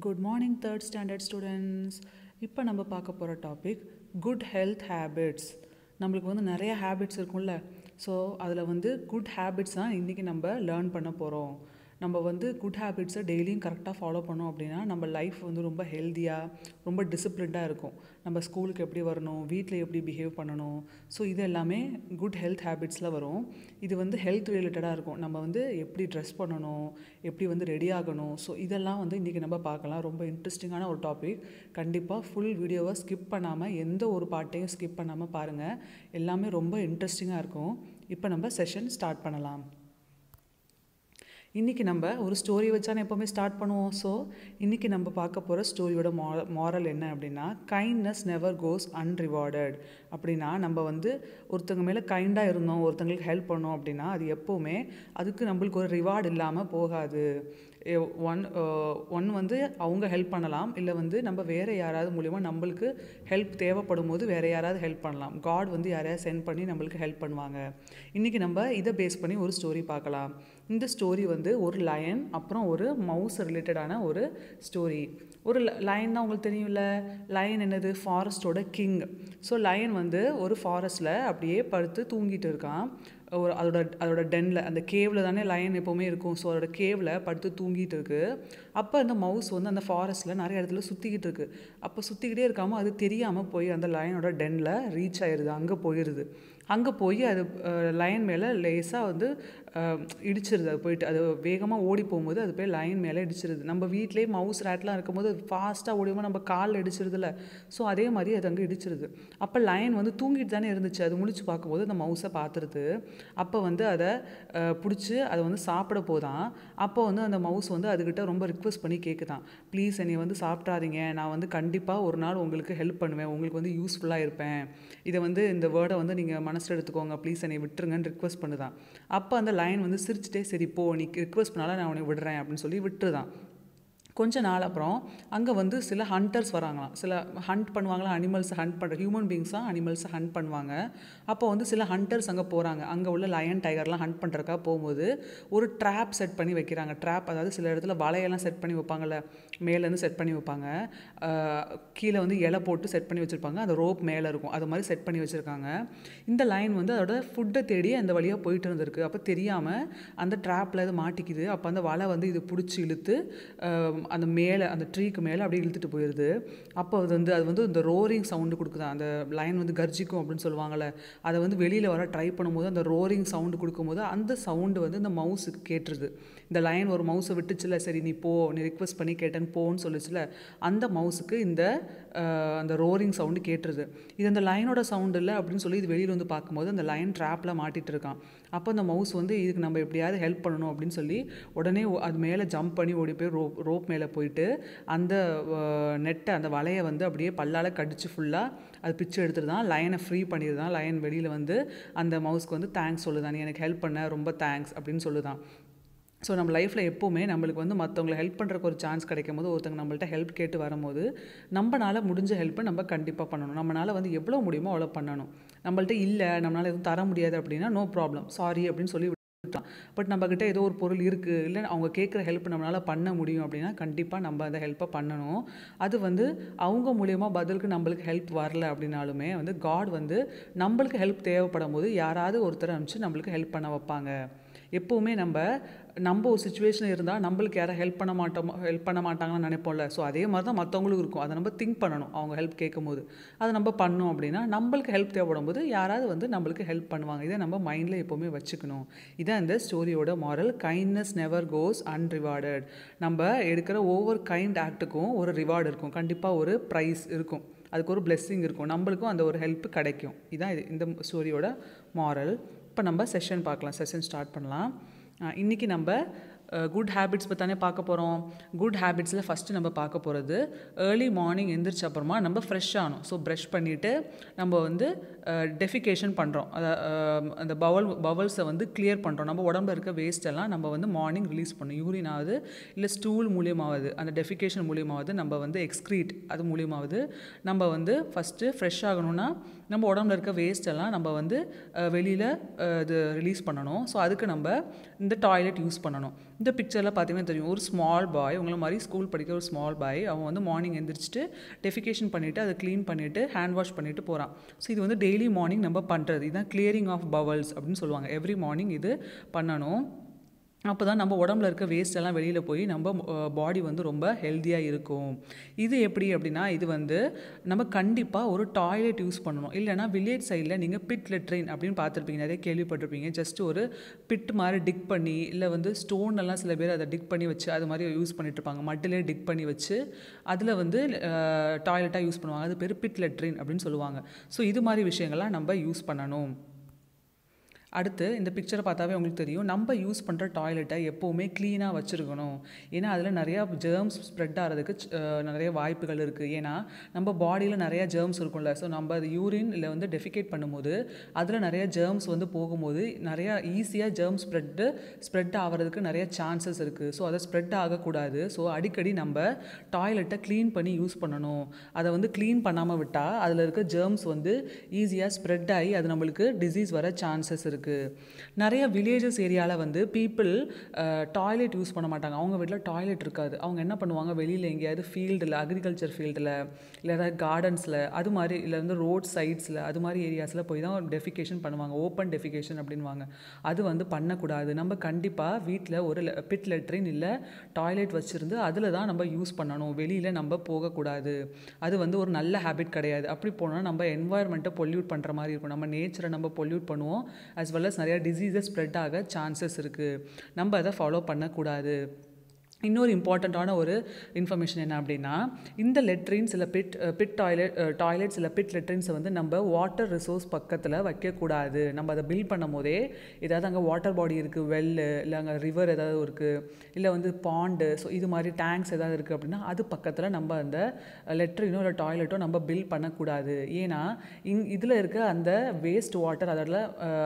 Good morning, third standard students. இப்போ நம்ம பார்க்க போகிற டாபிக் குட் ஹெல்த் ஹேபிட்ஸ். நம்மளுக்கு வந்து நிறைய ஹேபிட்ஸ் இருக்கும்ல. ஸோ அதில் வந்து குட் ஹேபிட்ஸ் தான் இன்றைக்கி நம்ம லேர்ன் பண்ண போகிறோம். நம்ம வந்து குட் ஹேபிட்ஸை டெய்லியும் கரெக்டாக ஃபாலோ பண்ணோம் அப்படின்னா நம்ம லைஃப் வந்து ரொம்ப ஹெல்த்தியாக ரொம்ப டிசிப்ளின்டாக இருக்கும். நம்ம ஸ்கூலுக்கு எப்படி வரணும், வீட்டில் எப்படி பிஹேவ் பண்ணணும், ஸோ இது எல்லாமே குட் ஹெல்த் ஹேபிட்ஸில் வரும். இது வந்து ஹெல்த் ரிலேட்டடாக இருக்கும். நம்ம வந்து எப்படி ட்ரெஸ் பண்ணணும், எப்படி வந்து ரெடி ஆகணும், ஸோ இதெல்லாம் வந்து இன்றைக்கி நம்ம பார்க்கலாம். ரொம்ப இன்ட்ரெஸ்டிங்கான ஒரு டாபிக். கண்டிப்பாக ஃபுல் வீடியோவை ஸ்கிப் பண்ணாமல், எந்த ஒரு பார்ட்டையும் ஸ்கிப் பண்ணாமல் பாருங்கள். எல்லாமே ரொம்ப இன்ட்ரெஸ்டிங்காக இருக்கும். இப்போ நம்ம செஷன் ஸ்டார்ட் பண்ணலாம். இன்றைக்கி நம்ம ஒரு ஸ்டோரி வச்சானே எப்போவுமே ஸ்டார்ட் பண்ணுவோம். ஸோ இன்றைக்கி நம்ம பார்க்க போகிற ஸ்டோரியோட மாரல் என்ன அப்படின்னா, கைண்ட்னஸ் நெவர் கோஸ் அன்ரிவார்டட். அப்படின்னா நம்ம வந்து ஒருத்தங்க மேலே கைண்டாக இருந்தோம், ஒருத்தங்களுக்கு ஹெல்ப் பண்ணோம் அப்படின்னா அது எப்போவுமே அதுக்கு நம்மளுக்கு ஒரு ரிவார்டு இல்லாமல் போகாது. ஒன் வந்து அவங்க ஹெல்ப் பண்ணலாம், இல்லை வந்து நம்ம வேறு யாராவது மூலிமா நம்மளுக்கு ஹெல்ப் தேவைப்படும் போது வேறு யாராவது ஹெல்ப் பண்ணலாம். காட் வந்து யாரையாவது சென்ட் பண்ணி நம்மளுக்கு ஹெல்ப் பண்ணுவாங்க. இன்றைக்கி நம்ம இதை பேஸ் பண்ணி ஒரு ஸ்டோரி பார்க்கலாம். இந்த ஸ்டோரி வந்து ஒரு லயன் அப்புறம் ஒரு மவுஸ் ரிலேட்டடான ஒரு ஸ்டோரி. ஒரு லயன் தான் உங்களுக்கு தெரியும்ல, லயன் என்னது, ஃபாரஸ்ட்டோட கிங். ஸோ லயன் வந்து ஒரு ஃபாரஸ்ட்டில் அப்படியே படுத்து தூங்கிட்டு இருக்கான். அதோட டென்னில், அந்த கேவில் தானே லயன் எப்போவுமே இருக்கும். ஸோ அதோட கேவில் படுத்து தூங்கிட்டு இருக்கு. அப்போ அந்த மவுஸ் வந்து அந்த ஃபாரஸ்ட்டில் நிறைய இடத்துல சுற்றிக்கிட்டு இருக்குது. அப்போ சுற்றிக்கிட்டே இருக்காமல் அது தெரியாமல் போய் அந்த லயனோட டென்னில் ரீச் ஆயிடுது, அங்கே போயிடுது. அங்கே போய் அது லயன் மேலே லேசாக வந்து இடிச்சிருது. அது போயிட்டு அது வேகமாக ஓடி போகும்போது அது போய் லயன் மேலே இடிச்சிருது. நம்ம வீட்டிலேயே மவுஸ் ரேட்லாம் இருக்கும்போது ஃபாஸ்ட்டாக ஓடிவோம், நம்ம காலில் இடிச்சிருதுல. ஸோ அதே மாதிரி அது அங்கே இடிச்சிருது. அப்போ லயன் வந்து தூங்கிட்டு தானே இருந்துச்சு. அது முழிச்சு பார்க்கும்போது அந்த மவுஸை பார்த்துருது. அப்போ வந்து அதை பிடிச்சி அதை வந்து சாப்பிட போதான். அப்போ வந்து அந்த மவுஸ் வந்து அதுக்கிட்ட ரொம்ப ரிக்வெஸ்ட் பண்ணி கேட்குதான், ப்ளீஸ் என்னை வந்து சாப்பிட்றாதீங்க, நான் வந்து கண்டிப்பாக ஒரு நாள் உங்களுக்கு ஹெல்ப் பண்ணுவேன், உங்களுக்கு வந்து யூஸ்ஃபுல்லாக இருப்பேன், இதை வந்து இந்த வேர்டை வந்து நீங்கள் மனசில் எடுத்துக்கோங்க, ப்ளீஸ் என்னை விட்டுருங்கன்னு ரிக்வெஸ்ட் பண்ணுதான். அப்போ அந்த லைன் வந்து சிரிச்சிட்டே, சரி போ, நீ ரிக்வெஸ்ட் பண்ணாலும் நான் உனக்கு விடுறேன் அப்படின்னு சொல்லி விட்டுருதான். கொஞ்ச நாள் அப்புறம் அங்கே வந்து சில ஹண்டர்ஸ் வராங்களாம். சில ஹண்ட் பண்ணுவாங்களா, அனிமல்ஸை ஹண்ட் பண்ணுற, ஹியூமன் பீங்ஸாக அனிமல்ஸை ஹண்ட் பண்ணுவாங்க. அப்போ வந்து சில ஹண்டர்ஸ் அங்கே போகிறாங்க. அங்கே உள்ள லயன் டைகர்லாம் ஹண்ட் பண்ணுறதுக்காக போகும்போது ஒரு ட்ராப் செட் பண்ணி வைக்கிறாங்க. ட்ராப் அதாவது சில இடத்துல வலையெல்லாம் செட் பண்ணி வைப்பாங்கள்ல, மேலேருந்து செட் பண்ணி வைப்பாங்க, கீழே வந்து இலை போட்டு செட் பண்ணி வச்சுருப்பாங்க, அந்த ரோப் மேலே இருக்கும், அது மாதிரி செட் பண்ணி வச்சுருக்காங்க. இந்த லைன் வந்து அதோட ஃபுட்டை தேடி அந்த வழியாக போயிட்டு இருந்திருக்கு. அப்போ தெரியாமல் அந்த ட்ராப்பில் இது மாட்டிக்குது. அப்போ அந்த வலை வந்து இது பிடிச்சி இழுத்து அந்த மேலே, அந்த ட்ரீக்கு மேலே அப்படியே இழுத்துட்டு போயிடுது. அப்போ அது வந்து இந்த ரோரிங் சவுண்டு கொடுக்குதான். அந்த லைன் வந்து கர்ஜிக்கும் அப்படின்னு சொல்லுவாங்கள்ல, அதை வந்து வெளியில் வர ட்ரை பண்ணும்போது அந்த ரோரிங் சவுண்டு கொடுக்கும்போது அந்த சவுண்டு வந்து இந்த மவுஸுக்கு கேட்டுருது. இந்த லைன் ஒரு மவுஸை விட்டுச்சுல, சரி நீ போ, நீ ரிக்வெஸ்ட் பண்ணி கேட்டேன்னு போன்னு சொல்லிச்சுல, அந்த மவுஸுக்கு அந்த ரோரிங் சவுண்டு கேட்டுருது. இது அந்த லைனோட சவுண்டு இல்லை அப்படின்னு சொல்லி இது வெளியில் வந்து பார்க்கும்போது அந்த லைன் ட்ராப்பில் மாட்டிகிட்டு இருக்கான். அப்போ அந்த மவுஸ் வந்து இதுக்கு நம்ம எப்படியாவது ஹெல்ப் பண்ணணும் அப்படின்னு சொல்லி உடனே அது மேலே ஜம்ப் பண்ணி ஓடி போய் ரோப் மேலே போயிட்டு அந்த நெட்டை, அந்த வலையை வந்து அப்படியே பல்லால் கடிச்சு ஃபுல்லாக அது பிச்சு எடுத்துட்டு தான் லைனை ஃப்ரீ பண்ணிடுதான். லைன் வெளியில் வந்து அந்த மவுஸ்க்கு வந்து தேங்க்ஸ் சொல்லுதான், நீ எனக்கு ஹெல்ப் பண்ண ரொம்ப தேங்க்ஸ் அப்படின்னு சொல்லுதான். ஸோ நம்ம லைஃப்பில் எப்போவுமே நம்மளுக்கு வந்து மற்றவங்களை ஹெல்ப் பண்ணுறக்கு ஒரு சான்ஸ் கிடைக்கும் போது, ஒருத்தங்க நம்மள்ட்ட ஹெல்ப் கேட்டு வரும்போது நம்மளால் முடிஞ்ச ஹெல்ப்பை நம்ம கண்டிப்பாக பண்ணணும். நம்மளால் வந்து எவ்வளோ முடியுமோ அவ்வளோ பண்ணணும். நம்மள்ட்ட இல்லை, நம்மளால் எதுவும் தர முடியாது அப்படின்னா நோ ப்ராப்ளம், சாரி அப்படின்னு சொல்லி விட்டுலாம். பட் நம்மக்கிட்ட ஏதோ ஒரு பொருள் இருக்குது, இல்லை அவங்க கேட்குற ஹெல்ப் நம்மளால் பண்ண முடியும் அப்படின்னா கண்டிப்பாக நம்ம அந்த ஹெல்ப்பை பண்ணணும். அது வந்து அவங்க மூலியமாக பதிலுக்கு நம்மளுக்கு ஹெல்ப் வரல அப்படின்னாலுமே வந்து காட் வந்து நம்மளுக்கு ஹெல்ப் தேவைப்படும் போது யாராவது ஒருத்தர் அனுப்பிச்சு நம்மளுக்கு ஹெல்ப் பண்ண வைப்பாங்க. எப்போவுமே நம்ம ஒரு சுச்சுவேஷன் இருந்தால் நம்மளுக்கு யாரும் ஹெல்ப் பண்ண மாட்டாங்கன்னு நினைப்போம்ல. ஸோ அதே மாதிரி தான் மற்றவங்களுக்கும் இருக்கும். அதை நம்ம திங்க் பண்ணணும். அவங்க ஹெல்ப் கேட்கும் போது அதை நம்ம பண்ணோம் அப்படின்னா நம்மளுக்கு ஹெல்ப் தேவைப்படும் போது யாராவது வந்து நம்மளுக்கு ஹெல்ப் பண்ணுவாங்க. இதை நம்ம மைண்டில் எப்போவுமே வச்சுக்கணும். இதான் இந்த ஸ்டோரியோட moral. Kindness never goes unrewarded. நம்ம எடுக்கிற ஒவ்வொரு கைண்ட் ஆக்ட்டுக்கும் ஒரு ரிவார்டு இருக்கும், கண்டிப்பாக ஒரு ப்ரைஸ் இருக்கும், அதுக்கு ஒரு பிளெஸ்ஸிங் இருக்கும், நம்மளுக்கும் அந்த ஒரு ஹெல்ப் கிடைக்கும். இதான் இந்த ஸ்டோரியோட மாரல். இப்போ நம்ம செஷன் பார்க்கலாம், செஷன் ஸ்டார்ட் பண்ணலாம். இன்றைக்கி நம்ம குட் ஹேபிட்ஸ் பற்றி தானே பார்க்க போகிறோம். குட் ஹேபிட்ஸில் ஃபஸ்ட்டு நம்ம பார்க்க போகிறது, ஏர்லி மார்னிங் எந்திரிச்ச அப்புறமா நம்ம ஃப்ரெஷ் ஆகணும். ஸோ ப்ரஷ் பண்ணிவிட்டு நம்ம வந்து டெஃபிகேஷன் பண்ணுறோம், அந்த பவல்ஸை வந்து கிளியர் பண்ணுறோம். நம்ம உடம்புல இருக்க வேஸ்ட்டெல்லாம் நம்ம வந்து மார்னிங் ரிலீஸ் பண்ணணும். யூரின் ஆகுது, இல்லை ஸ்டூல் மூலியமாவது, அந்த டெஃபிகேஷன் மூலியமாவது, நம்ம வந்து எக்ஸ்க்ரீட் அது மூலியமாவது நம்ம வந்து ஃபஸ்ட்டு ஃப்ரெஷ் ஆகணும்னா நம்ம உடம்புல இருக்க வேஸ்ட்டெல்லாம் நம்ம வந்து வெளியில் இது ரிலீஸ் பண்ணணும். ஸோ அதுக்கு நம்ம இந்த டாய்லெட் யூஸ் பண்ணணும். இந்த பிக்சரில் பார்த்தீங்கன்னா தெரியும், ஒரு ஸ்மால் பாய், உங்களை மாதிரி ஸ்கூல் படிக்கிற ஒரு ஸ்மால் பாய், அவன் வந்து மார்னிங் எந்திரிச்சிட்டு டெஃபிகேஷன் பண்ணிவிட்டு அதை க்ளீன் பண்ணிவிட்டு ஹேண்ட் வாஷ் பண்ணிவிட்டு போகிறான். ஸோ இது வந்து டெய்லி மார்னிங் நம்ம பண்ணுறது, இதுதான் கிளியரிங் ஆஃப் பவல்ஸ் அப்படின்னு சொல்லுவாங்க. எவ்ரி மார்னிங் இது பண்ணணும். அப்போ தான் நம்ம உடம்புல இருக்க வேஸ்ட் எல்லாம் வெளியில் போய் நம்ம பாடி வந்து ரொம்ப ஹெல்த்தியாக இருக்கும். இது எப்படி அப்படின்னா, இது வந்து நம்ம கண்டிப்பாக ஒரு டாய்லெட் யூஸ் பண்ணணும். இல்லைனா வில்லேஜ் சைடில் நீங்கள் பிட் லெட்ரின் அப்படின்னு பார்த்துருப்பீங்க, நிறைய கேள்விப்பட்டிருப்பீங்க. ஜஸ்ட் ஒரு பிட் மாதிரி டிக் பண்ணி, இல்லை வந்து ஸ்டோன் எல்லாம் சில பேர் அதை டிக் பண்ணி வச்சு அது மாதிரி யூஸ் பண்ணிட்டு இருப்பாங்க. மட்டிலே டிக் பண்ணி வச்சு அதில் வந்து டாய்லெட்டாக யூஸ் பண்ணுவாங்க. அது பேர் பிட் லெட்ரின் அப்படின்னு சொல்லுவாங்க. ஸோ இது மாதிரி விஷயங்கள்லாம் நம்ம யூஸ் பண்ணணும். அடுத்து இந்த பிக்சரை பார்த்தாவே உங்களுக்கு தெரியும், நம்ம யூஸ் பண்ணுற டாய்லெட்டை எப்போவுமே க்ளீனாக வச்சுருக்கணும். ஏன்னா அதில் நிறையா ஜெர்ம்ஸ் ஸ்ப்ரெட் ஆகிறதுக்கு நிறைய வாய்ப்புகள் இருக்குது. ஏன்னா நம்ம பாடியில் நிறையா ஜெர்ம்ஸ் இருக்கும்ல. ஸோ நம்ம அது யூரின் இல்லை வந்து டெஃபிகேட் பண்ணும்போது அதில் நிறைய ஜெர்ம்ஸ் வந்து போகும்போது நிறையா ஈஸியாக ஜெர்ம் ஸ்ப்ரெட் ஆகிறதுக்கு நிறைய சான்சஸ் இருக்குது. ஸோ அதை ஸ்ப்ரெட் ஆகக்கூடாது. ஸோ அடிக்கடி நம்ம டாய்லெட்டை க்ளீன் பண்ணி யூஸ் பண்ணணும். அதை வந்து க்ளீன் பண்ணாமல் விட்டால் அதில் இருக்க ஜெர்ம்ஸ் வந்து ஈஸியாக ஸ்ப்ரெட் ஆகி அது நம்மளுக்கு டிசீஸ் வர சான்சஸ் இருக்குது. நிறைய வில்லேஜஸ் ஏரியாவில் வந்து பீப்புள் டாய்லெட் யூஸ் பண்ண மாட்டாங்க. அவங்க வீட்டில் டாய்லெட் இருக்காது. அவங்க என்ன பண்ணுவாங்க, வெளியில் எங்கேயாவது ஃபீல்டில், அக்ரிகல்ச்சர் ஃபீல்டில், இல்லை ஏதாவது கார்டன்ஸில், அது மாதிரி இல்லை வந்து ரோட் சைட்ஸில், அது மாதிரி ஏரியாஸில் போய் தான் டெஃபிகேஷன் பண்ணுவாங்க. ஓப்பன் டெஃபிகேஷன் அப்படின்வாங்க. அது வந்து பண்ணக்கூடாது. நம்ம கண்டிப்பாக வீட்டில் ஒரு பிட் லெட்ரின் இல்லை டாய்லெட் வச்சுருந்து அதில் தான் நம்ம யூஸ் பண்ணணும். வெளியில் நம்ம போகக்கூடாது. அது வந்து ஒரு நல்ல ஹேபிட் கிடையாது. அப்படி போனால் நம்ம என்வாயர்மெண்ட்டை பொல்யூட் பண்ணுற மாதிரி இருக்கும். நம்ம நேச்சரை நம்ம பொல்யூட் பண்ணுவோம். as well as நிறையா டிசீஸஸ் ஸ்ப்ரெட் ஆக சான்சஸ் இருக்குது. நம்ம அதை ஃபாலோ பண்ணக்கூடாது. இன்னொரு இம்பார்ட்டண்ட்டான ஒரு இன்ஃபர்மேஷன் என்ன அப்படின்னா, இந்த லெட்ரின்ஸ் இல்லை டாய்லெட்ஸ் இல்லை பிட் லெட்ரின்ஸை வந்து நம்ம வாட்டர் ரிசோர்ஸ் பக்கத்தில் வைக்கக்கூடாது. நம்ம அதை பில்ட் பண்ணும் போதே ஏதாவது அங்கே வாட்டர் பாடி இருக்குது, வெல்லு இல்லை அங்கே ரிவர் ஏதாவது இருக்குது, இல்லை வந்து பாண்டு, ஸோ இது மாதிரி டேங்க்ஸ் ஏதாவது இருக்குது அப்படின்னா அது பக்கத்தில் நம்ம அந்த லெட்ரினோ இல்லை டாய்லெட்டோ நம்ம பில்ட் பண்ணக்கூடாது. ஏன்னா இதில் இருக்க அந்த வேஸ்ட் வாட்டர் அதில்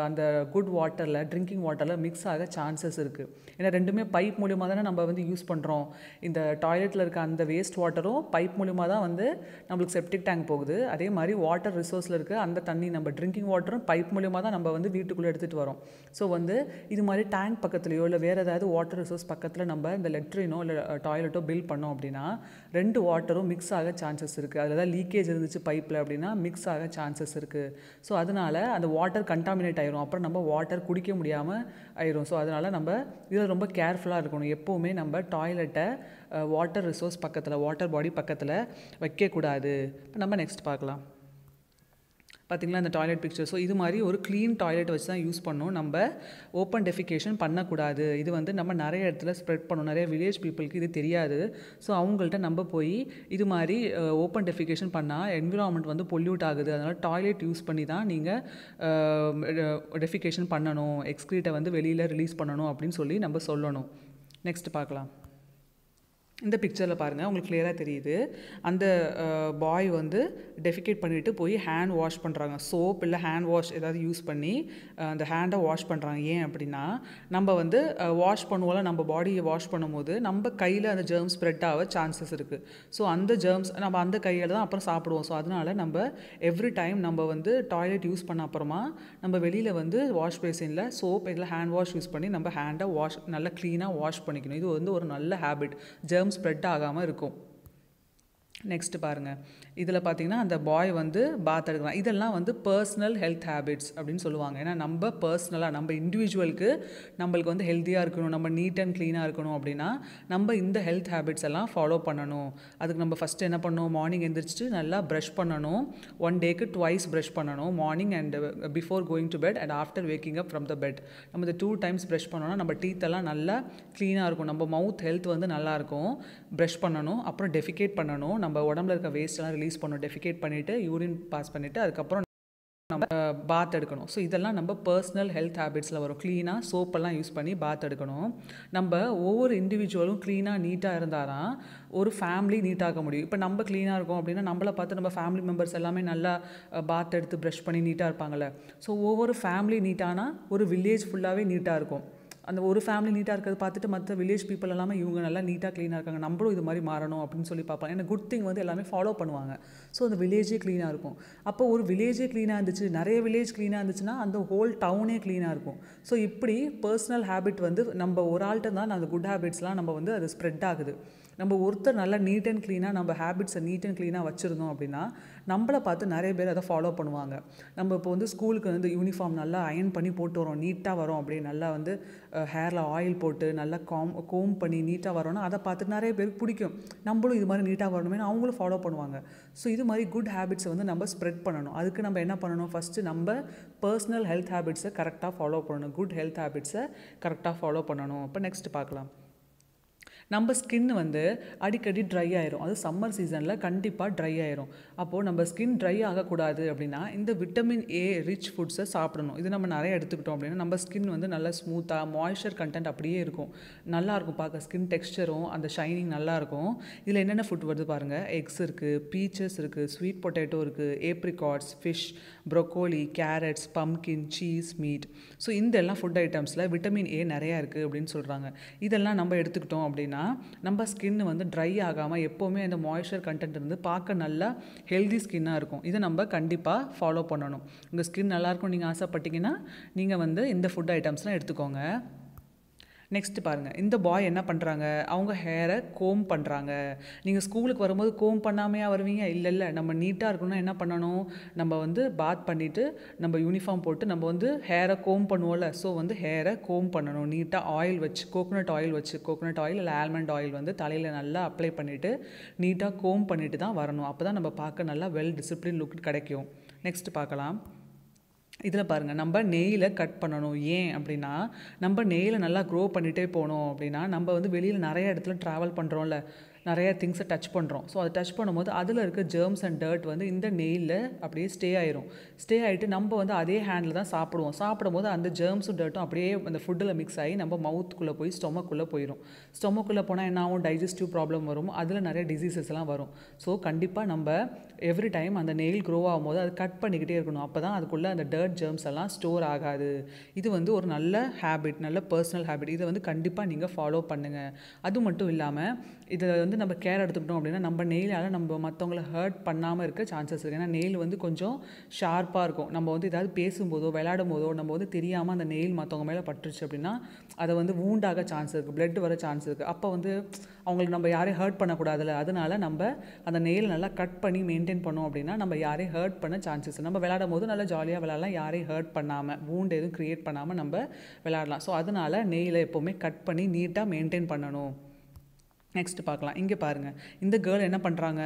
அந்த குட் வாட்டரில், ட்ரிங்கிங் வாட்டரில் மிக்ஸ் ஆக சான்சஸ் இருக்குது. ஏன்னா ரெண்டுமே பைப் மூலிமா தானே நம்ம வந்து யூஸ் பண்ணுறோம். இந்த டாய்லெட்டில் இருக்க அந்த வேஸ்ட் வாட்டரும் பைப் மூலிமா தான் வந்து நம்மளுக்கு செப்டிக் டேங்க் போகுது. அதே மாதிரி வாட்டர் ரிசோர்ஸில் இருக்க அந்த தண்ணி நம்ம ட்ரிங்கிங் வாட்டரும் பைப் மூலிமா தான் நம்ம வந்து வீட்டுக்குள்ளே எடுத்துகிட்டு வரோம். ஸோ வந்து இது மாதிரி டேங்க் பக்கத்துலையோ இல்லை வேறு ஏதாவது வாட்டர் ரிசோர்ஸ் பக்கத்தில் நம்ம இந்த லெட்ரினோ இல்லை டாய்லெட்டோ பில்ட் பண்ணோம் அப்படின்னா ரெண்டு வாட்டரும் மிக்ஸ் ஆக சான்சஸ் இருக்குது. அதில் தான் லீக்கேஜ் இருந்துச்சு பைப்பில் அப்படின்னா மிக்ஸ் ஆக சான்சஸ் இருக்குது. ஸோ அதனால் அந்த வாட்டர் கண்டாமினேட் ஆயிரும். அப்புறம் நம்ம வாட்டர் குடிக்க முடியாமல் ஆயிரும். ஸோ அதனால் நம்ம இதில் ரொம்ப கேர்ஃபுல்லாக இருக்கணும். எப்போவுமே நம்ம டாய்லெட்டை வாட்டர் ரிசோர்ஸ் பக்கத்தில், வாட்டர் பாடி பக்கத்தில் வைக்கக்கூடாது. இப்போ நம்ம நெக்ஸ்ட் பார்க்கலாம். பார்த்திங்களா இந்த டாய்லெட் பிக்சர். ஸோ இது மாதிரி ஒரு க்ளீன் டாய்லெட் வச்சு தான் யூஸ் பண்ணணும். நம்ம ஓப்பன் டெஃபிகேஷன் பண்ணக்கூடாது. இது வந்து நம்ம நிறைய இடத்துல ஸ்ப்ரெட் பண்ணணும். நிறைய வில்லேஜ் பீப்புளுக்கு இது தெரியாது. ஸோ அவங்கள்ட்ட நம்ம போய் இது மாதிரி ஓப்பன் டெஃபிகேஷன் பண்ணால் என்விரான்மெண்ட் வந்து பொல்யூட் ஆகுது, அதனால் டாய்லெட் யூஸ் பண்ணி தான் நீங்கள் டெஃபிகேஷன் பண்ணணும், எக்ஸ்க்ரீட்டை வந்து வெளியில் ரிலீஸ் பண்ணணும் அப்படின்னு சொல்லி நம்ம சொல்லணும். நெக்ஸ்ட் பார்க்கலாம். இந்த பிக்சரில் பாருங்கள், உங்களுக்கு கிளியராக தெரியுது. அந்த பாய் வந்து டெஃபிகேட் பண்ணிவிட்டு போய் ஹேண்ட் வாஷ் பண்ணுறாங்க. சோப் இல்லை ஹேண்ட் வாஷ் ஏதாவது யூஸ் பண்ணி அந்த ஹேண்டை வாஷ் பண்ணுறாங்க. ஏன் அப்படின்னா நம்ம வந்து வாஷ் பண்ணுவோம்ல, நம்ம பாடியை வாஷ் பண்ணும்போது நம்ம கையில் அந்த ஜெர்ம்ஸ் ஸ்ப்ரெட் ஆக சான்சஸ் இருக்குது. ஸோ அந்த ஜெர்ம்ஸ் நம்ம அந்த கையில் தான் அப்புறம் சாப்பிடுவோம். ஸோ அதனால் நம்ம எவ்ரி டைம் நம்ம வந்து டாய்லெட் யூஸ் பண்ண அப்புறமா நம்ம வெளியில் வந்து வாஷ் பேசினில் சோப் இல்லை ஹேண்ட் வாஷ் யூஸ் பண்ணி நம்ம ஹேண்டை நல்லா க்ளீனாக வாஷ் பண்ணிக்கணும். இது வந்து ஒரு நல்ல ஹேபிட். ஜெர்ம்ஸ் ஸ்ப்ரெட் ஆகாமல் இருக்கும். நெக்ஸ்ட் பாருங்கள். இதில் பார்த்தீங்கன்னா அந்த பாய் வந்து பாத் எடுக்கலாம். இதெல்லாம் வந்து பர்சனல் ஹெல்த் ஹேபிட்ஸ் அப்படின்னு சொல்லுவாங்க. ஏன்னா நம்ம பர்சனலாக நம்ம இண்டிவிஜுவலுக்கு நம்மளுக்கு வந்து ஹெல்த்தியாக இருக்கணும், நம்ம நீட் அண்ட் க்ளீனாக இருக்கணும் அப்படின்னா நம்ம இந்த ஹெல்த் ஹேபிட்ஸ் எல்லாம் ஃபாலோ பண்ணணும். அதுக்கு நம்ம ஃபஸ்ட்டு என்ன பண்ணணும், மார்னிங் எழுந்திரிச்சிட்டு நல்லா ப்ரஷ் பண்ணணும். 1 டேக்கு 2 ப்ரஷ் பண்ணணும். Morning and before going to bed and after waking up from the bed. நம்ம இந்த 2 டைம்ஸ் ப்ரஷ் பண்ணோன்னா நம்ம டீத்தெல்லாம் நல்லா க்ளீனாக இருக்கும். நம்ம மவுத் ஹெல்த் வந்து நல்லாயிருக்கும். ப்ரஷ் பண்ணணும். அப்புறம் டெஃபிகேட் பண்ணணும். நம்ம உடம்புல இருக்க வேஸ்ட்லாம் ரிலீஸ் பண்ணணும். டெஃபிகேட் பண்ணிவிட்டு யூரின் பாஸ் பண்ணிவிட்டு அதுக்கப்புறம் நம்ம பாத் எடுக்கணும். ஸோ இதெல்லாம் நம்ம பர்சனல் ஹெல்த் ஹேபிட்ஸில் வரும். க்ளீனாக சோப்பெல்லாம் யூஸ் பண்ணி பாத் எடுக்கணும். நம்ம ஒவ்வொரு இண்டிவிஜுவலும் க்ளீனாக நீட்டாக இருந்தால் தான் ஒரு ஃபேமிலி நீட்டாக முடியும். இப்போ நம்ம க்ளீனாக இருக்கோம் அப்படின்னா நம்மளை பார்த்து நம்ம ஃபேமிலி மெம்பர்ஸ் எல்லாமே நல்லா பாத் எடுத்து ப்ரஷ் பண்ணி நீட்டாக இருப்பாங்கள்ல. ஸோ ஒவ்வொரு ஃபேமிலி நீட்டானா ஒரு வில்லேஜ் ஃபுல்லாகவே நீட்டாக இருக்கும். அந்த ஒரு ஃபேமிலி நீட்டாக இருக்கிறது பார்த்துட்டு மற்ற வில்லேஜ் பீப்புள் எல்லாமே இவங்க நல்லா நீட்டாக க்ளீனாக இருக்காங்க, நம்மளும் இது மாதிரி மாறணும் அப்படின்னு சொல்லி பார்ப்பாங்க. ஏன்னா குட் திங் வந்து எல்லாமே ஃபாலோ பண்ணுவாங்க. ஸோ அந்த வில்லேஜே க்ளீனாக இருக்கும். அப்போ ஒரு வில்லேஜே க்ளீனாக இருந்துச்சு, நிறைய வில்லேஜ் க்ளீனாக இருந்துச்சுன்னா அந்த ஹோல் டவுனே க்ளீனாக இருக்கும். ஸோ இப்படி பர்சனல் ஹேபிட் வந்து நம்ம ஒரு ஆள்கிட்ட தான் அந்த குட் ஹேபிட்ஸ்லாம் நம்ம வந்து அது ஸ்ப்ரெட் ஆகுது. நம்ம ஒருத்தர் நல்லா நீட் அண்ட் க்ளீனாக நம்ம ஹேபிட்ஸை நீட் அண்ட் க்ளீனாக வச்சுருந்தோம் அப்படின்னா நம்மளை பார்த்து நிறைய பேர் அதை ஃபாலோ பண்ணுவாங்க. நம்ம இப்போ வந்து ஸ்கூலுக்கு வந்து யூனிஃபார்ம் நல்லா அயன் பண்ணி போட்டு வரோம், நீட்டாக வரோம், அப்படியே நல்லா வந்து ஹேரில் ஆயில் போட்டு நல்லா கோம் பண்ணி நீட்டாக வரோன்னா அதை பார்த்துட்டு நிறைய பேருக்கு பிடிக்கும். நம்மளும் இது மாதிரி நீட்டாக வரணுமே அவங்களும் ஃபாலோ பண்ணுவாங்க. ஸோ இது மாதிரி குட் ஹேபிட்ஸை வந்து நம்ம ஸ்ப்ரெட் பண்ணணும். அதுக்கு நம்ம என்ன பண்ணணும், ஃபஸ்ட்டு நம்ம பர்சனல் ஹெல்த் ஹேபிட்ஸை கரெக்டாக ஃபாலோ பண்ணணும், குட் ஹெல்த் ஹேபிட்ஸை கரெக்டாக ஃபாலோ பண்ணணும். இப்போ நெக்ஸ்ட் பார்க்கலாம். நம்ம ஸ்கின் வந்து அடிக்கடி ட்ரை ஆயிரும். அது சம்மர் சீசனில் கண்டிப்பாக ட்ரை ஆயிரும். அப்போது நம்ம ஸ்கின் ட்ரை ஆகக்கூடாது அப்படின்னா இந்த விட்டமின் ஏ ரிச் ஃபுட்ஸை சாப்பிடணும். இது நம்ம நிறைய எடுத்துக்கிட்டோம் அப்படின்னா நம்ம ஸ்கின் வந்து நல்லா ஸ்மூத்தாக மாய்ஸ்சர் கண்டென்ட் அப்படியே இருக்கும், நல்லாயிருக்கும் பார்க்க, ஸ்கின் டெக்ஸ்சரும் அந்த ஷைனிங் நல்லாயிருக்கும். இதில் என்னென்ன ஃபுட் வருது பாருங்கள். எக்ஸ் இருக்குது, பீச்சஸ் இருக்குது, ஸ்வீட் பொட்டேட்டோ இருக்குது, apricots, fish, broccoli, carrots, pumpkin, cheese, meat. So இந்த எல்லாம் ஃபுட் ஐட்டம்ஸில் விட்டமின் ஏ நிறையா இருக்குது அப்படின்னு சொல்கிறாங்க. இதெல்லாம் நம்ம எடுத்துக்கிட்டோம் அப்படின்னா நம்ம ஸ்கின் வந்து ட்ரை ஆகாமல் எப்போவுமே அந்த மாய்ஸ்சர் கண்டென்ட் இருந்து பார்க்க நல்லா ஹெல்தி ஸ்கின்னாக இருக்கும். இதை நம்ம கண்டிப்பாக ஃபாலோ பண்ணணும். உங்கள் ஸ்கின் நல்லாயிருக்கும் நீங்கள் ஆசைப்பட்டீங்கன்னா நீங்கள் வந்து இந்த ஃபுட் ஐட்டம்ஸ்லாம் எடுத்துக்கோங்க. நெக்ஸ்ட்டு பாருங்கள். இந்த பாய் என்ன பண்ணுறாங்க, அவங்க ஹேரை கோம் பண்ணுறாங்க. நீங்கள் ஸ்கூலுக்கு வரும்போது கோம் பண்ணாமையா வருவீங்க? இல்லை, நம்ம நீட்டாக இருக்கணும்னா என்ன பண்ணணும், நம்ம வந்து பாத் பண்ணிவிட்டு நம்ம யூனிஃபார்ம் போட்டு நம்ம வந்து ஹேரை கோம் பண்ணுவோம்ல. ஸோ வந்து ஹேரை கோம் பண்ணணும் நீட்டாக, ஆயில் வச்சு, கோகோனட் ஆயில் இல்லை ஆல்மண்ட் ஆயில் வந்து தலையில் நல்லா அப்ளை பண்ணிவிட்டு நீட்டாக கோம் பண்ணிவிட்டு தான் வரணும். அப்போ தான் நம்ம பார்க்க நல்லா வெல் டிசிப்ளின் லுக் கிடைக்கும். நெக்ஸ்ட்டு பார்க்கலாம். இதில் பாருங்கள், நம்ம நெயிலை கட் பண்ணணும். ஏன் அப்படின்னா நம்ம நெயிலை நல்லா க்ரோ பண்ணிகிட்டே போனோம் அப்படின்னா நம்ம வந்து வெளியில் நிறைய இடத்துல ட்ராவல் பண்ணுறோம்ல, நிறைய திங்ஸை டச் பண்ணுறோம். ஸோ அதை டச் பண்ணும்போது அதில் இருக்க ஜெர்ம்ஸ் அண்ட் டர்ட் வந்து இந்த நெயிலில் அப்படியே ஸ்டே ஆகிட்டு நம்ம வந்து அதே ஹேண்டில் தான் சாப்பிடும்போது அந்த ஜெர்ம்ஸும் டர்ட்டும் அப்படியே அந்த ஃபுட்டில் மிக்ஸ் ஆகி நம்ம மவுத்துக்குள்ளே போய் ஸ்டொமக்குள்ளே போயிடும். ஸ்டொமக்குள்ளே போனால் என்ன ஆகும், டைஜஸ்டிவ் ப்ராப்ளம் வரும், அதில் நிறைய டிசீசஸ் எல்லாம் வரும். ஸோ கண்டிப்பாக நம்ம எவ்ரி டைம் அந்த நெயில் க்ரோ ஆகும்போது அது கட் பண்ணிக்கிட்டே இருக்கணும். அப்போ தான் அதுக்குள்ளே அந்த டர்ட் ஜெர்ம்ஸ் எல்லாம் ஸ்டோர் ஆகாது. இது வந்து ஒரு நல்ல ஹேபிட், நல்ல பர்சனல் ஹேபிட். இதை வந்து கண்டிப்பாக நீங்கள் ஃபாலோ பண்ணுங்கள். அது மட்டும் இல்லாமல் இதை வந்து நம்ம கேர் எடுத்துக்கிட்டோம் அப்படின்னா நம்ம நெயிலால் நம்ம மற்றவங்களை ஹர்ட் பண்ணாமல் இருக்க சான்சஸ் இருக்குது. ஏன்னா நெயில் வந்து கொஞ்சம் ஷார்ப்பாக இருக்கும். நம்ம வந்து ஏதாவது பேசும்போதோ விளையாடும் போதோ நம்ம வந்து தெரியாமல் அந்த நெயில் மற்றவங்க மேலே பட்டுருச்சு அப்படின்னா அதை வந்து வூண்டாக சான்ஸ் இருக்குது, பிளட் வர சான்ஸ் இருக்குது. அப்போ வந்து அவங்களுக்கு நம்ம யாரையும் ஹர்ட் பண்ணக்கூடாதுல்ல. அதனால நம்ம அந்த நெயில் நல்லா கட் பண்ணி மெயின்டைன் பண்ணோம் அப்படின்னா நம்ம யாரையும் ஹர்ட் பண்ண சான்சஸ், நம்ம விளையாடும் போது நல்லா ஜாலியாக விளையாடலாம், யாரையும் ஹர்ட் பண்ணாமல், வூண்ட் எதுவும் க்ரியேட் பண்ணாமல் நம்ம விளையாடலாம். ஸோ அதனால நெயிலை எப்போவுமே கட் பண்ணி நீட்டாக மெயின்டைன் பண்ணணும். நெக்ஸ்ட்டு பார்க்கலாம். இங்கே பாருங்கள், இந்த கேர்ள் என்ன பண்ணுறாங்க,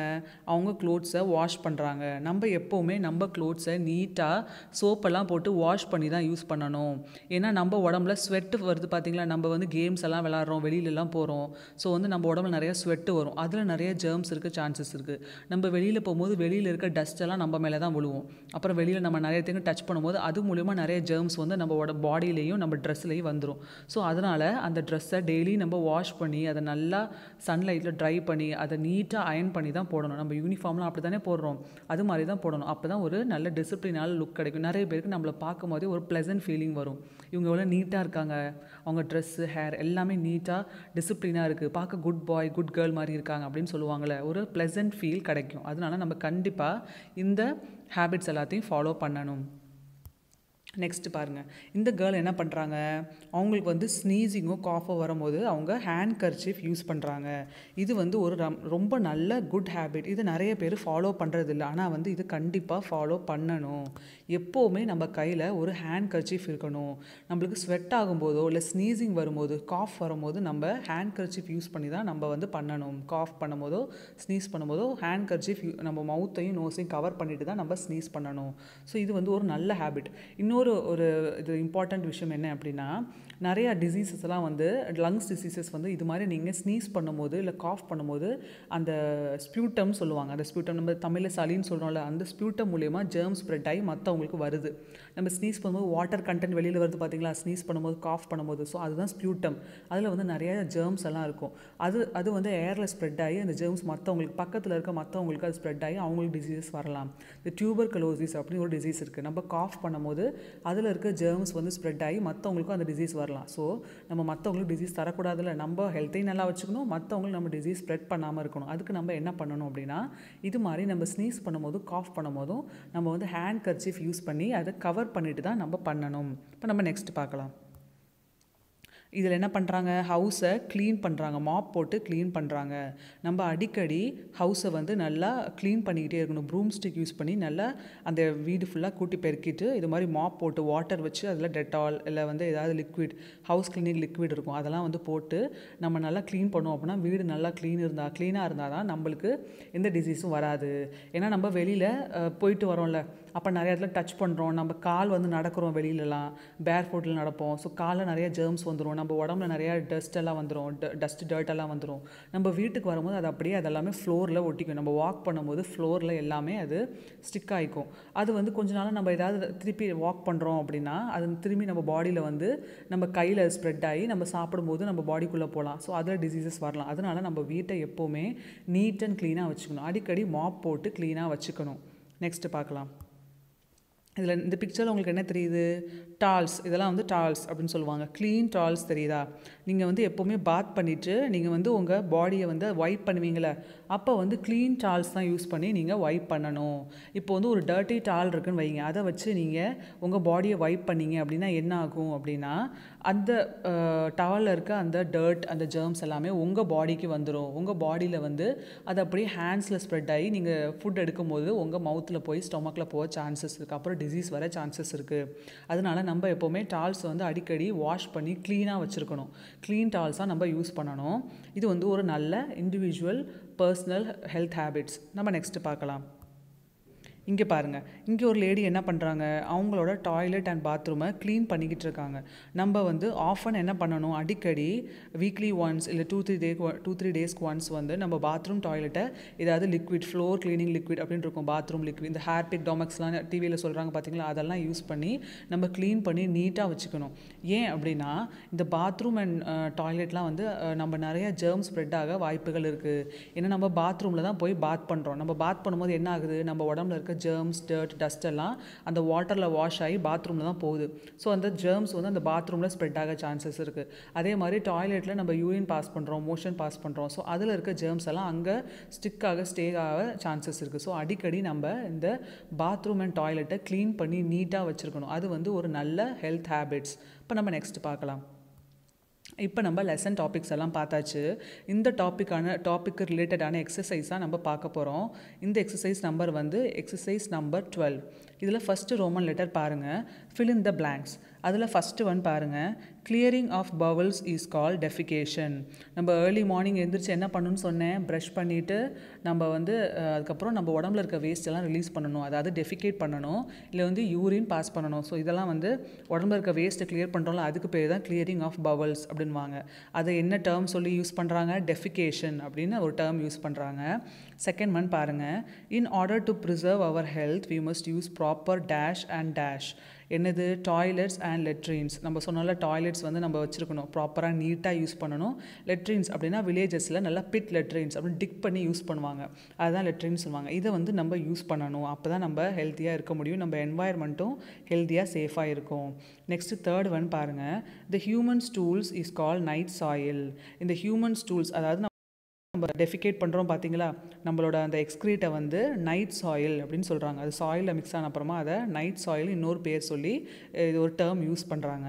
அவங்க க்ளோத்ஸை வாஷ் பண்ணுறாங்க. நம்ம எப்போவுமே நம்ம க்ளோத்ஸை நீட்டாக சோப்பெல்லாம் போட்டு வாஷ் பண்ணி தான் யூஸ் பண்ணணும். ஏன்னா நம்ம உடம்புல ஸ்வெட்டு வருது பார்த்திங்களா, நம்ம வந்து கேம்ஸ் எல்லாம் விளாட்றோம், வெளியிலலாம் போகிறோம். ஸோ வந்து நம்ம உடம்புல நிறைய ஸ்வெட்டு வரும், அதில் நிறைய ஜெர்ம்ஸ் இருக்க சான்சஸ் இருக்குது. நம்ம வெளியில் போகும்போது வெளியில் இருக்க டஸ்ட்டெல்லாம் நம்ம மேலே தான் விழுவோம். அப்புறம் வெளியில் நம்ம நிறைய திங்க டச் பண்ணும்போது அது மூலிமா நிறைய ஜெர்ம்ஸ் வந்து நம்ம பாடியிலையும் நம்ம ட்ரெஸ்லேயும் வந்துடும். ஸோ அதனால் அந்த ட்ரெஸ்ஸை டெய்லி நம்ம வாஷ் பண்ணி அதை நல்லா சன்லைட்டில் ட்ரை பண்ணி அதை நீட்டாக அயன் பண்ணி தான் போடணும். நம்ம யூனிஃபார்ம்லாம் அப்படி தானே போடுறோம், அது மாதிரி தான் போடணும். அப்போ தான் ஒரு நல்ல டிசிப்ளினால லுக் கிடைக்கும். நிறைய பேருக்கு நம்மளை பார்க்கும் போதே ஒரு ப்ளசன்ட் ஃபீலிங் வரும். இவங்க எவ்வளோ நீட்டாக இருக்காங்க, அவங்க ட்ரெஸ்ஸு, ஹேர் எல்லாமே நீட்டாக டிசிப்ளினாக இருக்குது, பார்க்க குட் பாய் குட் கேர்ள் மாதிரி இருக்காங்க அப்படின்னு சொல்லுவாங்கள்ல, ஒரு ப்ளசன்ட் ஃபீல் கிடைக்கும். அதனால நம்ம கண்டிப்பாக இந்த ஹேபிட்ஸ் எல்லாத்தையும் ஃபாலோ பண்ணணும். நெக்ஸ்ட்டு பாருங்கள், இந்த கேர்ள் என்ன பண்ணுறாங்க, அவங்களுக்கு வந்து ஸ்னீசிங்கோ காஃபோ வரும்போது அவங்க ஹேண்ட் கர்ச்சீஃப் யூஸ் பண்ணுறாங்க. இது வந்து ஒரு ரொம்ப நல்ல குட் ஹேபிட். இது நிறைய பேர் ஃபாலோ பண்ணுறதில்ல, ஆனால் வந்து இது கண்டிப்பாக ஃபாலோ பண்ணணும். எப்போவுமே நம்ம கையில் ஒரு ஹேண்ட் கர்ச்சீஃப் இருக்கணும். நம்மளுக்கு ஸ்வெட் ஆகும்போதோ இல்லை ஸ்னீசிங் வரும்போது, காஃப் வரும்போது நம்ம ஹேண்ட் கர்ச்சீஃப் யூஸ் பண்ணி தான் நம்ம வந்து பண்ணணும். காஃப் பண்ணும்போதோ ஸ்னீஸ் பண்ணும்போதோ ஹேண்ட் கர்ச்சீஃப் நம்ம மவுத்தையும் நோஸையும் கவர் பண்ணிட்டு தான் நம்ம ஸ்னீஸ் பண்ணணும். ஸோ இது வந்து ஒரு நல்ல ஹேபிட். இன்னொரு இது இம்பார்ட்டண்ட் விஷயம் என்ன அப்படின்னா, நிறையா டிசீசஸ் எல்லாம் வந்து லங்ஸ் டிசீசஸ் வந்து இது மாதிரி நீங்கள் ஸ்னீஸ் பண்ணும்போது இல்லை காஃப் பண்ணும்போது அந்த ஸ்பியூட்டம் சொல்லுவாங்க, அந்த ஸ்பியூட்டம் நம்ம தமிழில் சளின்னு சொல்கிறோம்ல, அந்த ஸ்பியூட்டம் மூலயமா ஜெர்ம் ஸ்ப்ரெட் ஆகி மற்றவங்களுக்கு வருது. நம்ம ஸ்னீஸ் பண்ணும்போது வாட்டர் கண்டென்ட் வெளியில் வருது பார்த்தீங்களா, ஸ்னீஸ் பண்ணும்போது காஃப் பண்ணும்போது. ஸோ அதுதான் ஸ்பியூட்டம். அதில் வந்து நிறைய ஜெர்ம்ஸ் எல்லாம் இருக்கும். அது வந்து ஏரில் ஸ்ப்ரெட் ஆகி அந்த ஜெர்ம்ஸ் மற்றவங்களுக்கு பக்கத்தில் இருக்க மற்றவங்களுக்கு அது ஸ்ப்ரெட் ஆகி அவங்களுக்கு டிசீசஸ் வரலாம். இந்த டியூபர்குலோசிஸ் அப்படின்னு ஒரு டிசீஸ் இருக்குது. நம்ம காஃப் பண்ணும்போது அதில் இருக்க ஜெர்ம்ஸ் வந்து ஸ்ப்ரெட் ஆகி மற்றவங்களுக்கும் அந்த டிசீஸ் வரலாம். வச்சுக்கலாம். ஸோ நம்ம மற்றவங்களுக்கு டிசீஸ் தரக்கூடாதுல்ல, நம்ம ஹெல்த்தையும் நல்லா வச்சுக்கணும், மற்றவங்களுக்கு நம்ம டிசீஸ் ஸ்ப்ரெட் பண்ணாமல் இருக்கணும். அதுக்கு நம்ம என்ன பண்ணணும் அப்படின்னா, இது மாதிரி நம்ம ஸ்னீஸ் பண்ணும்போதும் காஃப் பண்ணும்போதும் நம்ம வந்து ஹேண்ட் கர்ச்சீஃப் யூஸ் பண்ணி அதை கவர் பண்ணிட்டு தான் நம்ம பண்ணணும். இப்போ நம்ம நெக்ஸ்ட் பார்க்கலாம். இதில் என்ன பண்ணுறாங்க, ஹவுஸை க்ளீன் பண்ணுறாங்க, மாப் போட்டு க்ளீன் பண்ணுறாங்க. நம்ம அடிக்கடி ஹவுஸை வந்து நல்லா க்ளீன் பண்ணிக்கிட்டே இருக்கணும். ப்ரூம் ஸ்டிக் யூஸ் பண்ணி நல்லா அந்த வீடு ஃபுல்லாக கூட்டி பெருக்கிட்டு இது மாதிரி மாப் போட்டு வாட்டர் வச்சு அதில் டெட்டால் இல்லை வந்து ஏதாவது லிக்விட், ஹவுஸ் கிளீனிங் லிக்விட் இருக்கும், அதெல்லாம் வந்து போட்டு நம்ம நல்லா க்ளீன் பண்ணோம் அப்படின்னா வீடு நல்லா க்ளீனாக இருந்தால் தான் நம்மளுக்கு எந்த டிசீஸும் வராது. ஏன்னா நம்ம வெளியில் போயிட்டு வரோம்ல, அப்போ நிறைய இடத்துல டச் பண்ணுறோம், நம்ம கால் வந்து நடக்கிறோம் வெளியிலலாம், பேர் ஃபுட்டில் நடப்போம். ஸோ காலில் நிறைய ஜெர்ம்ஸ் வந்துடும், நம்ம உடம்புல நிறையா டஸ்ட்டெல்லாம் வந்துடும், டர்ட்டெல்லாம் வந்துடும். நம்ம வீட்டுக்கு வரும்போது அது அப்படியே அதெல்லாமே ஃப்ளோரில் ஒட்டிக்கும். நம்ம வாக் பண்ணும்போது ஃப்ளோரில் எல்லாமே அது ஸ்டிக் ஆகிக்கும். அது வந்து கொஞ்ச நாள் நம்ம ஏதாவது திருப்பி வாக் பண்ணுறோம் அப்படின்னா அது திரும்பி நம்ம பாடியில் வந்து நம்ம கையில் ஸ்ப்ரெட் ஆகி நம்ம சாப்பிடும்போது நம்ம பாடிக்குள்ளே போகலாம். ஸோ அதில் டிசீசஸ் வரலாம். அதனால் நம்ம வீட்டை எப்போவுமே நீட் அண்ட் க்ளீனாக வச்சுக்கணும். அடிக்கடி மாப் போட்டு க்ளீனாக வச்சுக்கணும். நெக்ஸ்ட்டு பார்க்கலாம். இதில் இந்த பிக்சரில் உங்களுக்கு என்ன தெரியுது, டால்ஸ், இதெல்லாம் வந்து டால்ஸ் அப்படின்னு சொல்லுவாங்க. க்ளீன் டால்ஸ் தெரியுதா? நீங்கள் வந்து எப்போவுமே பாத் பண்ணிவிட்டு நீங்கள் வந்து உங்கள் பாடியை வந்து வைப் பண்ணுவீங்களே, அப்போ வந்து க்ளீன் டால்ஸ் தான் யூஸ் பண்ணி நீங்கள் வைப் பண்ணணும். இப்போ வந்து ஒரு டர்ட்டி டால் இருக்குன்னு வைங்க, அதை வச்சு நீங்கள் உங்கள் பாடியை வைப் பண்ணிங்க அப்படின்னா என்ன ஆகும் அப்படின்னா அந்த டவலில் இருக்க அந்த டர்ட், அந்த ஜெர்ம்ஸ் எல்லாமே உங்கள் பாடிக்கு வந்துடும். உங்கள் பாடியில் வந்து அது அப்படியே ஹேண்ட்ஸில் ஸ்ப்ரெட் ஆகி நீங்கள் ஃபுட் எடுக்கும்போது உங்கள் மவுத்தில் போய் ஸ்டொமக்கில் போக சான்சஸ் இருக்குது. அப்புறம் டிசீஸ் வர சான்சஸ் இருக்குது. அதனால நம்ம எப்போவுமே டால்ஸ் வந்து அடிக்கடி வாஷ் பண்ணி க்ளீனாக வச்சுருக்கணும். க்ளீன் டால்ஸாக நம்ம யூஸ் பண்ணணும். இது வந்து ஒரு நல்ல இண்டிவிஜுவல் பர்சனல் ஹெல்த் ஹேபிட்ஸ். நம்ம நெக்ஸ்ட்டு பார்க்கலாம். இங்கே பாருங்கள், இங்கே ஒரு லேடி என்ன பண்ணுறாங்க, அவங்களோட டாய்லெட் அண்ட் பாத்ரூமை க்ளீன் பண்ணிக்கிட்டு இருக்காங்க. நம்ம வந்து ஆஃபன் என்ன பண்ணணும், அடிக்கடி வீக்லி ஒன்ஸ் இல்லை 2-3 டேஸ்க்கு ஒன்ஸ் வந்து நம்ம பாத்ரூம் டாய்லெட்டை ஏதாவது லிக்விட், ஃப்ளோர் க்ளீனிங் லிக்விட் அப்படின்னு இருக்கும், பாத்ரூம் லிக்விட், இந்த ஹேர்பிக் டாமெக்ஸ்லாம் டிவியில் சொல்கிறாங்க பார்த்தீங்களா, அதெல்லாம் யூஸ் பண்ணி நம்ம க்ளீன் பண்ணி நீட்டாக வச்சுக்கணும். ஏன் அப்படின்னா இந்த பாத்ரூம் அண்ட் டாய்லெட்லாம் வந்து நம்ம நிறைய ஜெர்ம்ஸ் ஸ்ப்ரெட் ஆக வாய்ப்புகள் இருக்குது. ஏன்னா நம்ம பாத்ரூமில் தான் போய் பாத் பண்ணுறோம். நம்ம பாத் பண்ணும்போது என்ன ஆகுது, நம்ம உடம்புல இருக்க ஜெர்ம்ஸ், டர்ட், டஸ்ட் எல்லாம் அந்த வாட்டரில் வாஷ் ஆகி பாத்ரூமில் தான் போகுது. ஸோ அந்த ஜெர்ம்ஸ் வந்து அந்த பாத்ரூமில் ஸ்ப்ரெட் ஆக சான்சஸ் இருக்குது. அதே மாதிரி டாய்லெட்டில் நம்ம யூரின் பாஸ் பண்ணுறோம், மோஷன் பாஸ் பண்ணுறோம். ஸோ அதில் இருக்க ஜெர்ம்ஸ் எல்லாம் அங்கே ஸ்டே ஆக சான்சஸ் இருக்குது. ஸோ அடிக்கடி நம்ம இந்த பாத்ரூம் அண்ட் டாய்லெட்டை க்ளீன் பண்ணி நீட்டாக வச்சுருக்கணும். அது வந்து ஒரு நல்ல ஹெல்த் ஹேபிட்ஸ். இப்போ நம்ம நெக்ஸ்ட் பார்க்கலாம். இப்போ நம்ம லெசன் டாபிக்ஸ் எல்லாம் பார்த்தாச்சு. இந்த டாப்பிக்கு ரிலேட்டடான எக்ஸசைஸாக நம்ம பார்க்க போகிறோம். இந்த எக்ஸசைஸ் நம்பர் வந்து எக்ஸசைஸ் நம்பர் 12. இதில் ஃபஸ்ட்டு ரோமன் லெட்டர் பாருங்கள், fill in the blanks. அதில் ஃபஸ்ட்டு ஒன் பாருங்கள், clearing of bowels is called defecation. நம்ம ஏர்லி மார்னிங் எழுந்திரிச்சு என்ன பண்ணணும்னு சொன்னேன், ப்ரஷ் பண்ணிவிட்டு நம்ம வந்து அதுக்கப்புறம் நம்ம உடம்புல இருக்க வேஸ்ட் எல்லாம் ரிலீஸ் பண்ணணும், அதாவது டெஃபிகேட் பண்ணணும், இல்லை வந்து யூரின் பாஸ் பண்ணணும். ஸோ இதெல்லாம் வந்து உடம்புல இருக்க வேஸ்ட்டை கிளியர் பண்ணுறோம்ல, அதுக்கு பேர் தான் clearing of bowels அப்படின்வாங்க. அதை என்ன டேர்ம் சொல்லி யூஸ் பண்ணுறாங்க, டெஃபிகேஷன் அப்படின்னு ஒரு டேர்ம் யூஸ் பண்ணுறாங்க. செகண்ட் ஒன் பாருங்கள், in order to preserve our health we must use proper dash and dash. என்னது, டாய்லெட்ஸ் அண்ட் லெட்ரின்ஸ். நம்ம சொன்னால டாய்லெட்ஸ் வந்து நம்ம வச்சுருக்கணும், ப்ராப்பராக நீட்டாக யூஸ் பண்ணணும். லெட்ரின்ஸ் அப்படின்னா வில்லேஜஸில் நல்லா பிட் லெட்ரின்ஸ் அப்படின்னு டிக் பண்ணி யூஸ் பண்ணுவாங்க, அதுதான் லெட்ரின்ஸ் சொல்லுவாங்க. இதை வந்து நம்ம யூஸ் பண்ணணும், அப்போ தான் நம்ம ஹெல்த்தியாக இருக்க முடியும், நம்ம என்வாயர்மெண்ட்டும் ஹெல்த்தியாக சேஃபாக இருக்கும். நெக்ஸ்ட்டு தேர்ட் ஒன் பாருங்கள், the human stools is call night soil. இந்த ஹியூமன் ஸ்டூல்ஸ் அதாவது நம்ம டெஃபிகேட் பண்ணுறோம் பார்த்தீங்களா, நம்மளோட அந்த எக்ஸ்க்ரீட்டை வந்து நைட் சாயில் அப்படின்னு சொல்கிறாங்க. அது சாயிலில் மிக்ஸ் ஆன அப்புறமா அதை நைட் சாயில் இன்னொரு பேர் சொல்லி இது ஒரு டேர்ம் யூஸ் பண்ணுறாங்க.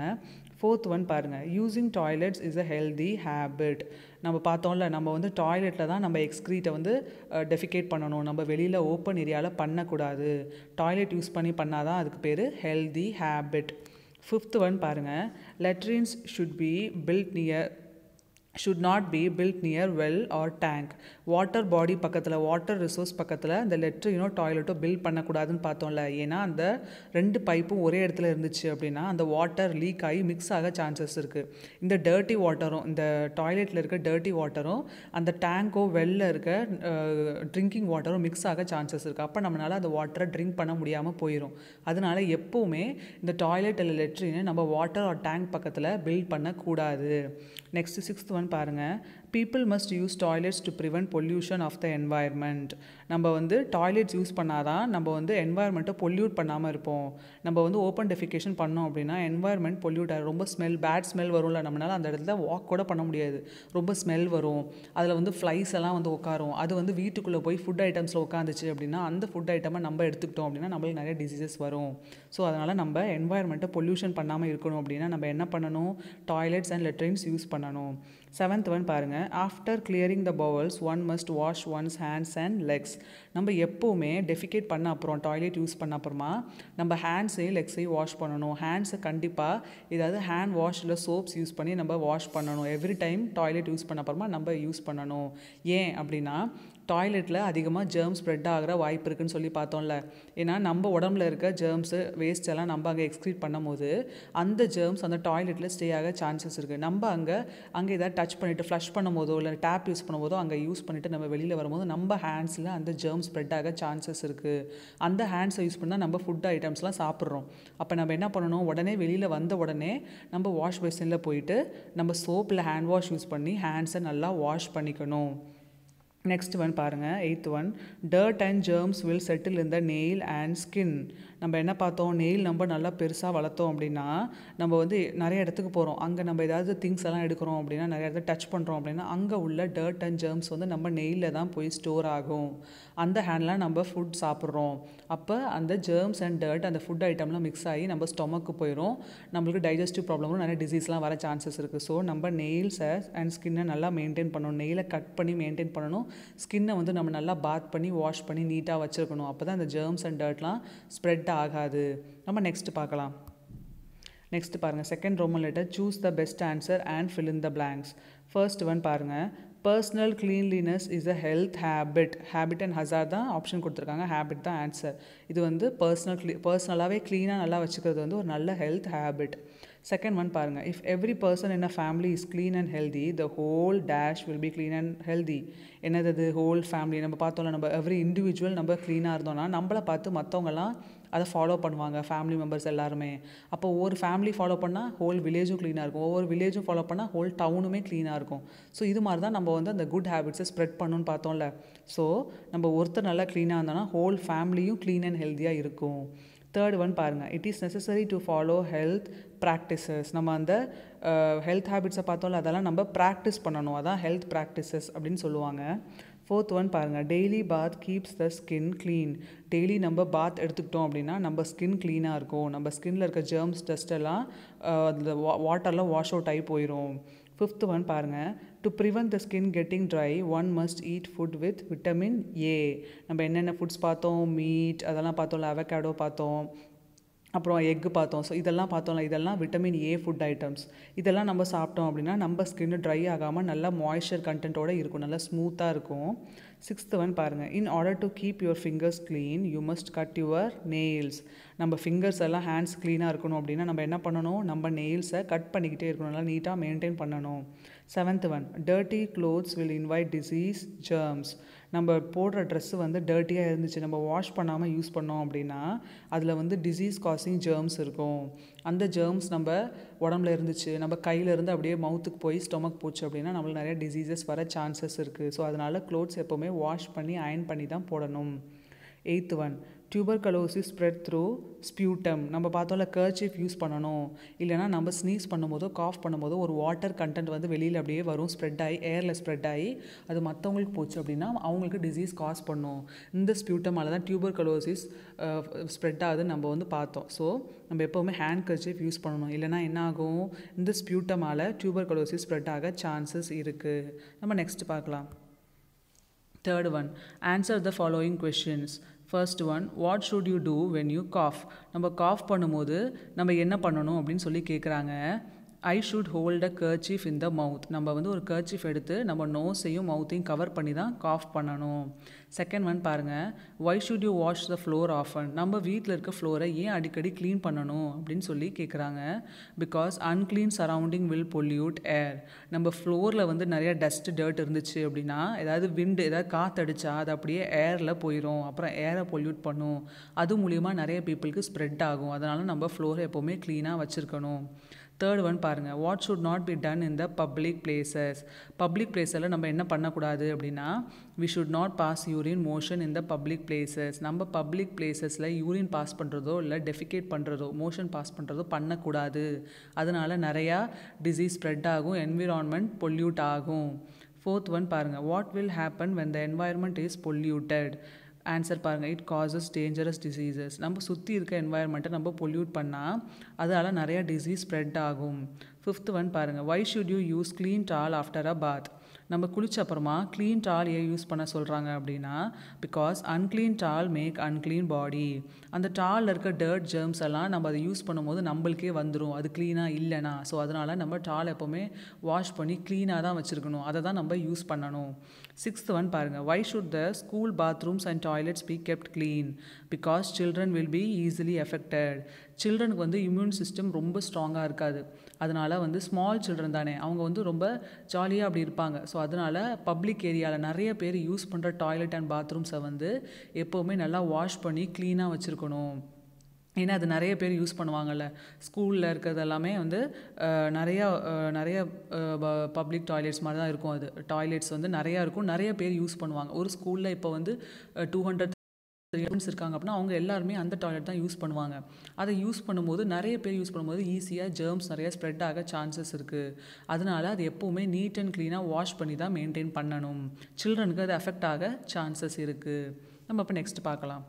ஃபோர்த் ஒன் பாருங்கள், using toilets is a healthy habit. நம்ம பார்த்தோம்ல, நம்ம வந்து டாய்லெட்டில் தான் நம்ம எக்ஸ்க்ரீட்டை வந்து டெஃபிகேட் பண்ணணும், நம்ம வெளியில் ஓப்பன் ஏரியாவில் பண்ணக்கூடாது. டாய்லெட் யூஸ் பண்ணி பண்ணால் தான் அதுக்கு பேர் ஹெல்தி ஹேபிட். ஃபிஃப்த் ஒன் பாருங்கள், லெட்ரின்ஸ் should not be built near well or tank. Water body பக்கத்தில், வாட்டர் ரிசோர்ஸ் பக்கத்தில் இந்த லெட்ரினோ டாய்லெட்டோ பில்ட் பண்ணக்கூடாதுன்னு பார்த்தோம்ல. ஏன்னா அந்த ரெண்டு பைப்பும் ஒரே இடத்துல இருந்துச்சு அப்படின்னா அந்த வாட்டர் லீக் ஆகி மிக்ஸ் ஆக சான்சஸ் இருக்குது. இந்த டர்ட்டி வாட்டரும், இந்த டாய்லெட்டில் இருக்க டர்ட்டி வாட்டரும் அந்த டேங்கோ வெளில இருக்க ட்ரிங்கிங் வாட்டரும் மிக்ஸ் ஆக சான்சஸ் இருக்குது. அப்போ நம்மளால் அந்த வாட்டரை ட்ரிங்க் பண்ண முடியாமல் போயிடும். அதனால எப்போவுமே இந்த டாய்லெட் இல்லை லெட்ரினை நம்ம வாட்டர் ஆர் டேங்க் பக்கத்தில் பில்ட் பண்ணக்கூடாது. நெக்ஸ்ட் சிக்ஸ்த் ஒன் பாருங்கள், people must use toilets to prevent pollution of the environment. நம்ம வந்து டாய்லெட்ஸ் யூஸ் பண்ணாதான் நம்ம வந்து என்வாயர்மெண்ட்டை பொல்யூட் பண்ணாமல் இருப்போம். நம்ம வந்து ஓப்பன் டெஃபிகேஷன் பண்ணோம் அப்படின்னா என்வாயர்மெண்ட் பொல்யூட் ஆகும். ரொம்ப பேட் ஸ்மெல் வரும்ல, நம்மளால் அந்த இடத்துல வாக் கூட பண்ண முடியாது. ரொம்ப ஸ்மெல் வரும். அதில் வந்து ஃப்ளைஸ் எல்லாம் வந்து உட்காரும். அது வந்து வீட்டுக்குள்ளே போய் ஃபுட் ஐட்டம்ஸில் உட்காந்துச்சு அப்படின்னா அந்த ஃபுட் ஐட்டமை நம்ம எடுத்துக்கிட்டோம் அப்படின்னா நம்மளுக்கு நிறைய டிசீசஸ் வரும். ஸோ அதனால் நம்ம என்வாயர்மெண்ட்டை பொல்யூஷன் பண்ணாமல் இருக்கணும் அப்படின்னா நம்ம என்ன பண்ணணும்? டாய்லெட்ஸ் அண்ட் லெட்ரின்ஸ் யூஸ் பண்ணணும். 7th ஒன் பாருங்கள். After clearing the bowels one must wash one's hands and legs. நம்ம எப்போவுமே டெஃபிகேட் பண்ண அப்புறம் டாய்லெட் யூஸ் பண்ண அப்புறமா நம்ம ஹேண்ட்ஸையும் லெக்ஸையும் வாஷ் பண்ணணும். ஹேண்ட்ஸை கண்டிப்பாக ஏதாவது ஹேண்ட் வாஷ் இல்லை சோப்ஸ் யூஸ் பண்ணி நம்ம வாஷ் பண்ணணும். எவ்ரி டைம் டாய்லெட் யூஸ் பண்ண அப்புறமா நம்ம யூஸ் பண்ணணும். ஏன் அப்படின்னா டாய்லெட்டில் அதிகமாக ஜெர்ம்ஸ் ஸ்ப்ரெட் ஆகிற வாய்ப்பு இருக்குதுன்னு சொல்லி பார்த்தோம்ல. ஏன்னா நம்ம உடம்புல இருக்க ஜெர்ம்ஸு வேஸ்ட் எல்லாம் நம்ம அங்கே எக்ஸ்க்ரீட் பண்ணும் போது அந்த ஜெர்ம்ஸ் அந்த டாய்லெட்டில் ஸ்டே ஆக சான்சஸ் இருக்குது. நம்ம அங்கே ஏதாவது டச் பண்ணிவிட்டு ஃப்ளஷ் பண்ணும் போதோ இல்லை டேப் யூஸ் பண்ணும்போதோ அங்கே யூஸ் பண்ணிவிட்டு நம்ம வெளியில் வரும்போது நம்ம ஹேண்ட்ஸில் அந்த ஜெர்ம்ஸ் ஸ்ப்ரெட் ஆக சான்சஸ் இருக்குது. அந்த ஹேண்ட்ஸை யூஸ் பண்ணால் நம்ம ஃபுட் ஐட்டம்ஸ்லாம் சாப்பிட்றோம். அப்போ நம்ம என்ன பண்ணணும்? உடனே வெளியில் வந்த உடனே நம்ம வாஷ் பேசினில் போயிட்டு நம்ம சோப்பில் ஹேண்ட் வாஷ் யூஸ் பண்ணி ஹேண்ட்ஸை நல்லா வாஷ் பண்ணிக்கணும். நெக்ஸ்ட் ஒன் பாருங்கள். 8th one. Dirt and germs will settle in the nail and skin. நம்ம என்ன பார்த்தோம்? நெயில் நம்ம நல்லா பெருசாக வளர்த்தோம் அப்படின்னா நம்ம வந்து நிறைய இடத்துக்கு போகிறோம். அங்கே நம்ம ஏதாவது திங்ஸ் எல்லாம் எடுக்கிறோம் அப்படின்னா நிறைய இடத்துல டச் பண்ணுறோம் அப்படின்னா அங்கே உள்ள டர்ட் அண்ட் ஜெர்ம்ஸ் வந்து நம்ம நெயிலில் தான் போய் ஸ்டோர் ஆகும். அந்த ஹேண்டில் நம்ம ஃபுட் சாப்பிட்றோம். அப்போ அந்த ஜெர்ம்ஸ் அண்ட் டர்ட் அந்த ஃபுட் ஐட்டம்லாம் மிக்ஸ் ஆகி நம்ம ஸ்டொமக்கு போயிடும். நம்மளுக்கு டைஜஸ்டிவ் ப்ராப்ளமும் நிறைய டிசீஸ்லாம் வர சான்சஸ் இருக்குது. ஸோ நம்ம நெயில்ஸை அண்ட் ஸ்கின்னை நல்லா மெயின்டைன் பண்ணணும். நெயிலை கட் பண்ணி மெயின்டைன் பண்ணணும். ஸ்கின்னை வந்து நம்ம நல்லா பாத் பண்ணி வாஷ் பண்ணி நீட்டாக வச்சுருக்கணும். அப்போ தான் அந்த ஜெர்ம்ஸ் அண்ட் டர்ட்லாம் ஸ்ப்ரெட் ஆகாது. நம்ம நெக்ஸ்ட் பார்க்கலாம். நெக்ஸ்ட் பாருங்கள். Second Roman letter. Choose the best answer and fill in the blanks. First one பாருங்கள். Personal cleanliness is a health habit. Habit and hazard தான் ஆப்ஷன் கொடுத்துருக்காங்க. ஹேபிட் தான் ஆன்சர். இது வந்து பர்சனலாகவே க்ளீனாக நல்லா வச்சுக்கிறது வந்து ஒரு நல்ல ஹெல்த் ஹேபிட். செகண்ட் ஒன் பாருங்கள். If every person in a family is clean and healthy the whole dash will be clean and healthy. என்னது? Whole family. நம்ம பார்த்தோம்ல, நம்ம எவ்ரி இண்டிவிஜுவல் நம்ம க்ளீனாக இருந்தோம்னா நம்மளை பார்த்து மற்றவங்கலாம் அதை ஃபாலோ பண்ணுவாங்க. ஃபேமிலி மெம்பர்ஸ் எல்லாருமே. அப்போ ஒவ்வொரு ஃபேமிலி ஃபாலோ பண்ணால் ஹோல் வில்லேஜும் க்ளீனாக இருக்கும். ஒவ்வொரு வில்லேஜும் ஃபாலோ பண்ணால் ஹோல் டவுனுமே க்ளீனாக இருக்கும். ஸோ இது மாதிரி தான் நம்ம வந்து அந்த குட் ஹேபிட்ஸை ஸ்ப்ரெட் பண்ணணும்னு பார்த்தோம்ல. ஸோ நம்ம ஒருத்தர் நல்லா க்ளீனாக இருந்தோன்னா ஹோல் ஃபேமிலியும் க்ளீன் அண்ட் ஹெல்த்தியாக இருக்கும். தேர்ட் ஒன் பாருங்கள். It is necessary to follow health practices. நம்ம அந்த ஹெல்த் ஹேபிட்ஸை பார்த்தோம்ல, அதெல்லாம் நம்ம ப்ராக்டிஸ் பண்ணணும். அதான் ஹெல்த் ப்ராக்டிசஸ் அப்படின்னு சொல்லுவாங்க. ஃபோர்த் ஒன் பாருங்கள். Daily bath keeps the skin clean. Daily நம்ம பாத் எடுத்துக்கிட்டோம் அப்படின்னா நம்ம ஸ்கின் க்ளீனாக இருக்கும். நம்ம ஸ்கின்னில் இருக்க ஜெர்ம்ஸ் டஸ்ட்டெல்லாம் அந்த வாட்டரில் வாஷ் அவுட் ஆகி போயிடும். ஃபிஃப்த் ஒன் பாருங்கள். To prevent the skin getting try one must eat food with vitamin A. நம்ம என்னென்ன ஃபுட்ஸ் பார்த்தோம்? மீட் அதெல்லாம் பார்த்தோம்ல, அவகேடோ பார்த்தோம், அப்புறம் எக்கு பார்த்தோம். ஸோ இதெல்லாம் பார்த்தோம்ல, இதெல்லாம் விட்டமின் ஏ ஃபுட் ஐட்டம்ஸ். இதெல்லாம் நம்ம சாப்பிட்டோம் அப்படின்னா நம்ம ஸ்கின்னு ட்ரை ஆகாமல் நல்லா மாய்ஸ்சர் கண்டென்ட்டோடு இருக்கும், நல்லா ஸ்மூத்தாக இருக்கும். சிக்ஸ்த் ஒன் பாருங்கள். In order to keep your fingers clean you must cut your nails. நம்ம ஃபிங்கர்ஸ் எல்லாம் ஹேண்ட்ஸ் க்ளீனாக இருக்கணும் அப்படின்னா நம்ம என்ன பண்ணணும்? நம்ம நெயில்ஸை கட் பண்ணிக்கிட்டே இருக்கணும், நல்லா நீட்டாக மெயின்டைன் பண்ணணும். Seventh one. Dirty clothes will invite disease germs. நம்ம போடுற ட்ரெஸ்ஸு வந்து டர்ட்டியாக இருந்துச்சு, நம்ம வாஷ் பண்ணாமல் யூஸ் பண்ணோம் அப்படின்னா அதில் வந்து டிசீஸ் காசிங் ஜெர்ம்ஸ் இருக்கும். அந்த ஜெர்ம்ஸ் நம்ம உடம்புல இருந்துச்சு, நம்ம கையிலேருந்து அப்படியே மவுத்துக்கு போய் ஸ்டொமக் போச்சு அப்படின்னா நம்மளுக்கு நிறைய டிசீசஸ் வர சான்சஸ் இருக்குது. ஸோ அதனால் க்ளோத்ஸ் எப்போவுமே வாஷ் பண்ணி அயன் பண்ணி தான் போடணும். Eighth one. Tuberculosis spread through sputum. நம்ம பார்த்தோம்ல, கர்ச்சீஃப் யூஸ் பண்ணணும். இல்லைனா நம்ம ஸ்னீஸ் பண்ணும்போதோ காஃப் பண்ணும்போதோ ஒரு வாட்டர் கண்டென்ட் வந்து வெளியில் அப்படியே வரும், ஸ்ப்ரெட் ஆகி ஏரில் ஸ்ப்ரெட் ஆகி அது மற்றவங்களுக்கு போச்சு அப்படின்னா அவங்களுக்கு டிசீஸ் காஸ் பண்ணும். இந்த ஸ்பியூட்டமால் தான் டியூபர்கலோசிஸ் ஸ்ப்ரெட் ஆகுதுன்னு நம்ம வந்து பார்த்தோம். ஸோ நம்ம எப்போவுமே ஹேண்ட் கர்ச்சீஃப் யூஸ் பண்ணணும். இல்லைனா என்ன ஆகும்? இந்த ஸ்பியூட்டமால் டியூபர்கலோசிஸ் ஸ்ப்ரெட் ஆக சான்சஸ் இருக்குது. நம்ம நெக்ஸ்ட் பார்க்கலாம். Third one. Answer the following questions. First one. What should you do when you cough. நம்ம காஃப் பண்ணும்போது நம்ம என்ன பண்ணணும் அப்படின்னு சொல்லி கேட்குறாங்க. I should hold a handkerchief in the mouth. நம்ம வந்து ஒரு கர்ச்சீஃப் எடுத்து நம்ம நோஸையும் மவுத்தையும் கவர் பண்ணி தான் காஃப் பண்ணணும். செகண்ட் ஒன் பாருங்கள். Why should you wash the floor often. நம்ம வீட்டில் இருக்க ஃப்ளோரை ஏன் அடிக்கடி க்ளீன் பண்ணணும் அப்படின்னு சொல்லி கேட்குறாங்க. Because unclean surrounding will pollute air. நம்ம ஃப்ளோரில் வந்து நிறைய டஸ்ட் டர்ட் இருந்துச்சு அப்படின்னா ஏதாவது விண்டு ஏதாவது காற்றடிச்சா அது அப்படியே ஏரில் போயிடும், அப்புறம் ஏரை பொல்யூட் பண்ணும். அது மூலிமா நிறைய பீப்புளுக்கு ஸ்ப்ரெட் ஆகும். அதனால் நம்ம ஃப்ளோரை எப்போவுமே க்ளீனாக வச்சுருக்கணும். தேர்ட் ஒன் பாருங்கள், what should not be done in the public places. Public பிளேஸில் நம்ம என்ன பண்ணக்கூடாது அப்படின்னா, we should not pass urine motion in the public places. நம்ம பப்ளிக் பிளேசஸில் யூரின் பாஸ் பண்ணுறதோ இல்லை டெஃபிகேட் பண்ணுறதோ மோஷன் பாஸ் பண்ணுறதோ பண்ணக்கூடாது. அதனால் நிறையா டிசீஸ் ஸ்ப்ரெட் ஆகும், என்விரான்மெண்ட் பொல்யூட் ஆகும். ஃபோர்த் ஒன் பாருங்கள், what will happen when the environment is polluted. Answer பாருங்கள், இட் காசஸ் டேஞ்சரஸ் டிசீசஸ். நம்ம சுற்றி இருக்க என்வாயர்மெண்ட்டை நம்ம பொல்யூட் பண்ணால் அதால் நிறையா டிசீஸ் ஸ்ப்ரெட் ஆகும். ஃபிஃப்த் ஒன் பாருங்கள், why should you use clean towel after a bath. நம்ம குளிச்ச அப்புறமா க்ளீன் டால் ஏன் யூஸ் பண்ண சொல்கிறாங்க அப்படின்னா, because unclean towel make unclean body. அந்த டாலில் இருக்க டர்ட் ஜெர்ம்ஸ் எல்லாம் நம்ம அதை யூஸ் பண்ணும்போது நம்மளுக்கே வந்துடும், அது க்ளீனாக இல்லைனா. ஸோ அதனால் நம்ம டால் எப்போவுமே வாஷ் பண்ணி க்ளீனாக தான் வச்சுருக்கணும், அதை தான் நம்ம யூஸ் பண்ணணும். சிக்ஸ்த் ஒன் பாருங்கள், why should the school bathrooms and toilets be kept clean. Because children will be easily affected. சில்ட்ரனுக்கு வந்து இம்யூன் சிஸ்டம் ரொம்ப ஸ்ட்ராங்காக இருக்காது. அதனால் வந்து ஸ்மால் சில்ட்ரன் தானே, அவங்க வந்து ரொம்ப ஜாலியாக அப்படி இருப்பாங்க. ஸோ அதனால் பப்ளிக் ஏரியாவில் நிறைய பேர் யூஸ் பண்ணுற டாய்லெட் அண்ட் பாத்ரூம்ஸை வந்து எப்போவுமே நல்லா வாஷ் பண்ணி க்ளீனாக வச்சுருக்கணும். ஏன்னா அது நிறைய பேர் யூஸ் பண்ணுவாங்கள்ல, ஸ்கூலில் இருக்கிறது எல்லாமே வந்து நிறைய பப்ளிக் டாய்லெட்ஸ் மாதிரி தான் இருக்கும். அது டாய்லெட்ஸ் வந்து நிறையா இருக்கும், நிறைய பேர் யூஸ் பண்ணுவாங்க. ஒரு ஸ்கூலில் இப்போ வந்து 200 ஸ்டூடெண்ட்ஸ் இருக்காங்க அப்படின்னா அவங்க எல்லாருமே அந்த டாய்லெட் தான் யூஸ் பண்ணுவாங்க. அதை யூஸ் பண்ணும்போது நிறைய பேர் யூஸ் பண்ணும்போது ஈஸியாக ஜெர்ம்ஸ் நிறைய ஸ்ப்ரெட் ஆக சான்சஸ் இருக்குது. அதனால் அது எப்போவுமே நீட் அண்ட் க்ளீனாக வாஷ் பண்ணி தான் மெயின்டைன் பண்ணணும். சில்ட்ரனுக்கு அது அஃபெக்ட் ஆக சான்சஸ் இருக்குது. நம்ம இப்போ நெக்ஸ்ட் பார்க்கலாம்.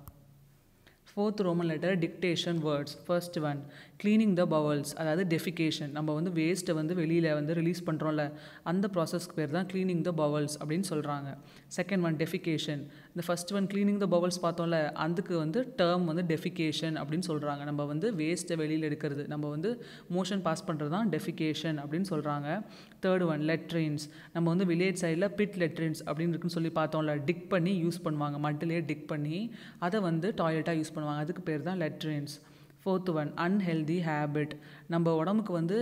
Fourth Roman letter, dictation words. First one, cleaning the bowels, அதாவது டெஃபிகேஷன். நம்ம வந்து வேஸ்ட்டை வந்து வெளியில் வந்து ரிலீஸ் பண்ணுறோம்ல, அந்த ப்ராசஸ்க்கு பேர் தான் க்ளீனிங் த பவல்ஸ் அப்படின்னு சொல்கிறாங்க. Second one, defecation. இந்த ஃபர்ஸ்ட் ஒன் க்ளீனிங் த பவல்ஸ் பார்த்தோம்ல, அதுக்கு வந்து டேர்ம் வந்து டெஃபிகேஷன் அப்படின்னு சொல்கிறாங்க. நம்ம வந்து வேஸ்ட்டை வெளியில் எடுக்கிறது, நம்ம வந்து மோஷன் பாஸ் பண்ணுறது தான் டெஃபிகேஷன் அப்படின்னு சொல்கிறாங்க. Third one, latrines. நம்ம வந்து வில்லேஜ் சைடில் பிட் லெட்ரின்ஸ் அப்படின்னு இருக்குன்னு சொல்லி பார்த்தோம்ல, டிக் பண்ணி யூஸ் பண்ணுவாங்க, மட்டிலே டிக் பண்ணி அதை வந்து டாய்லெட்டாக யூஸ் பண்ணுவாங்க, அதுக்கு பேர் தான் latrines. Fourth one, unhealthy habit. நம்ம உடம்புக்கு வந்து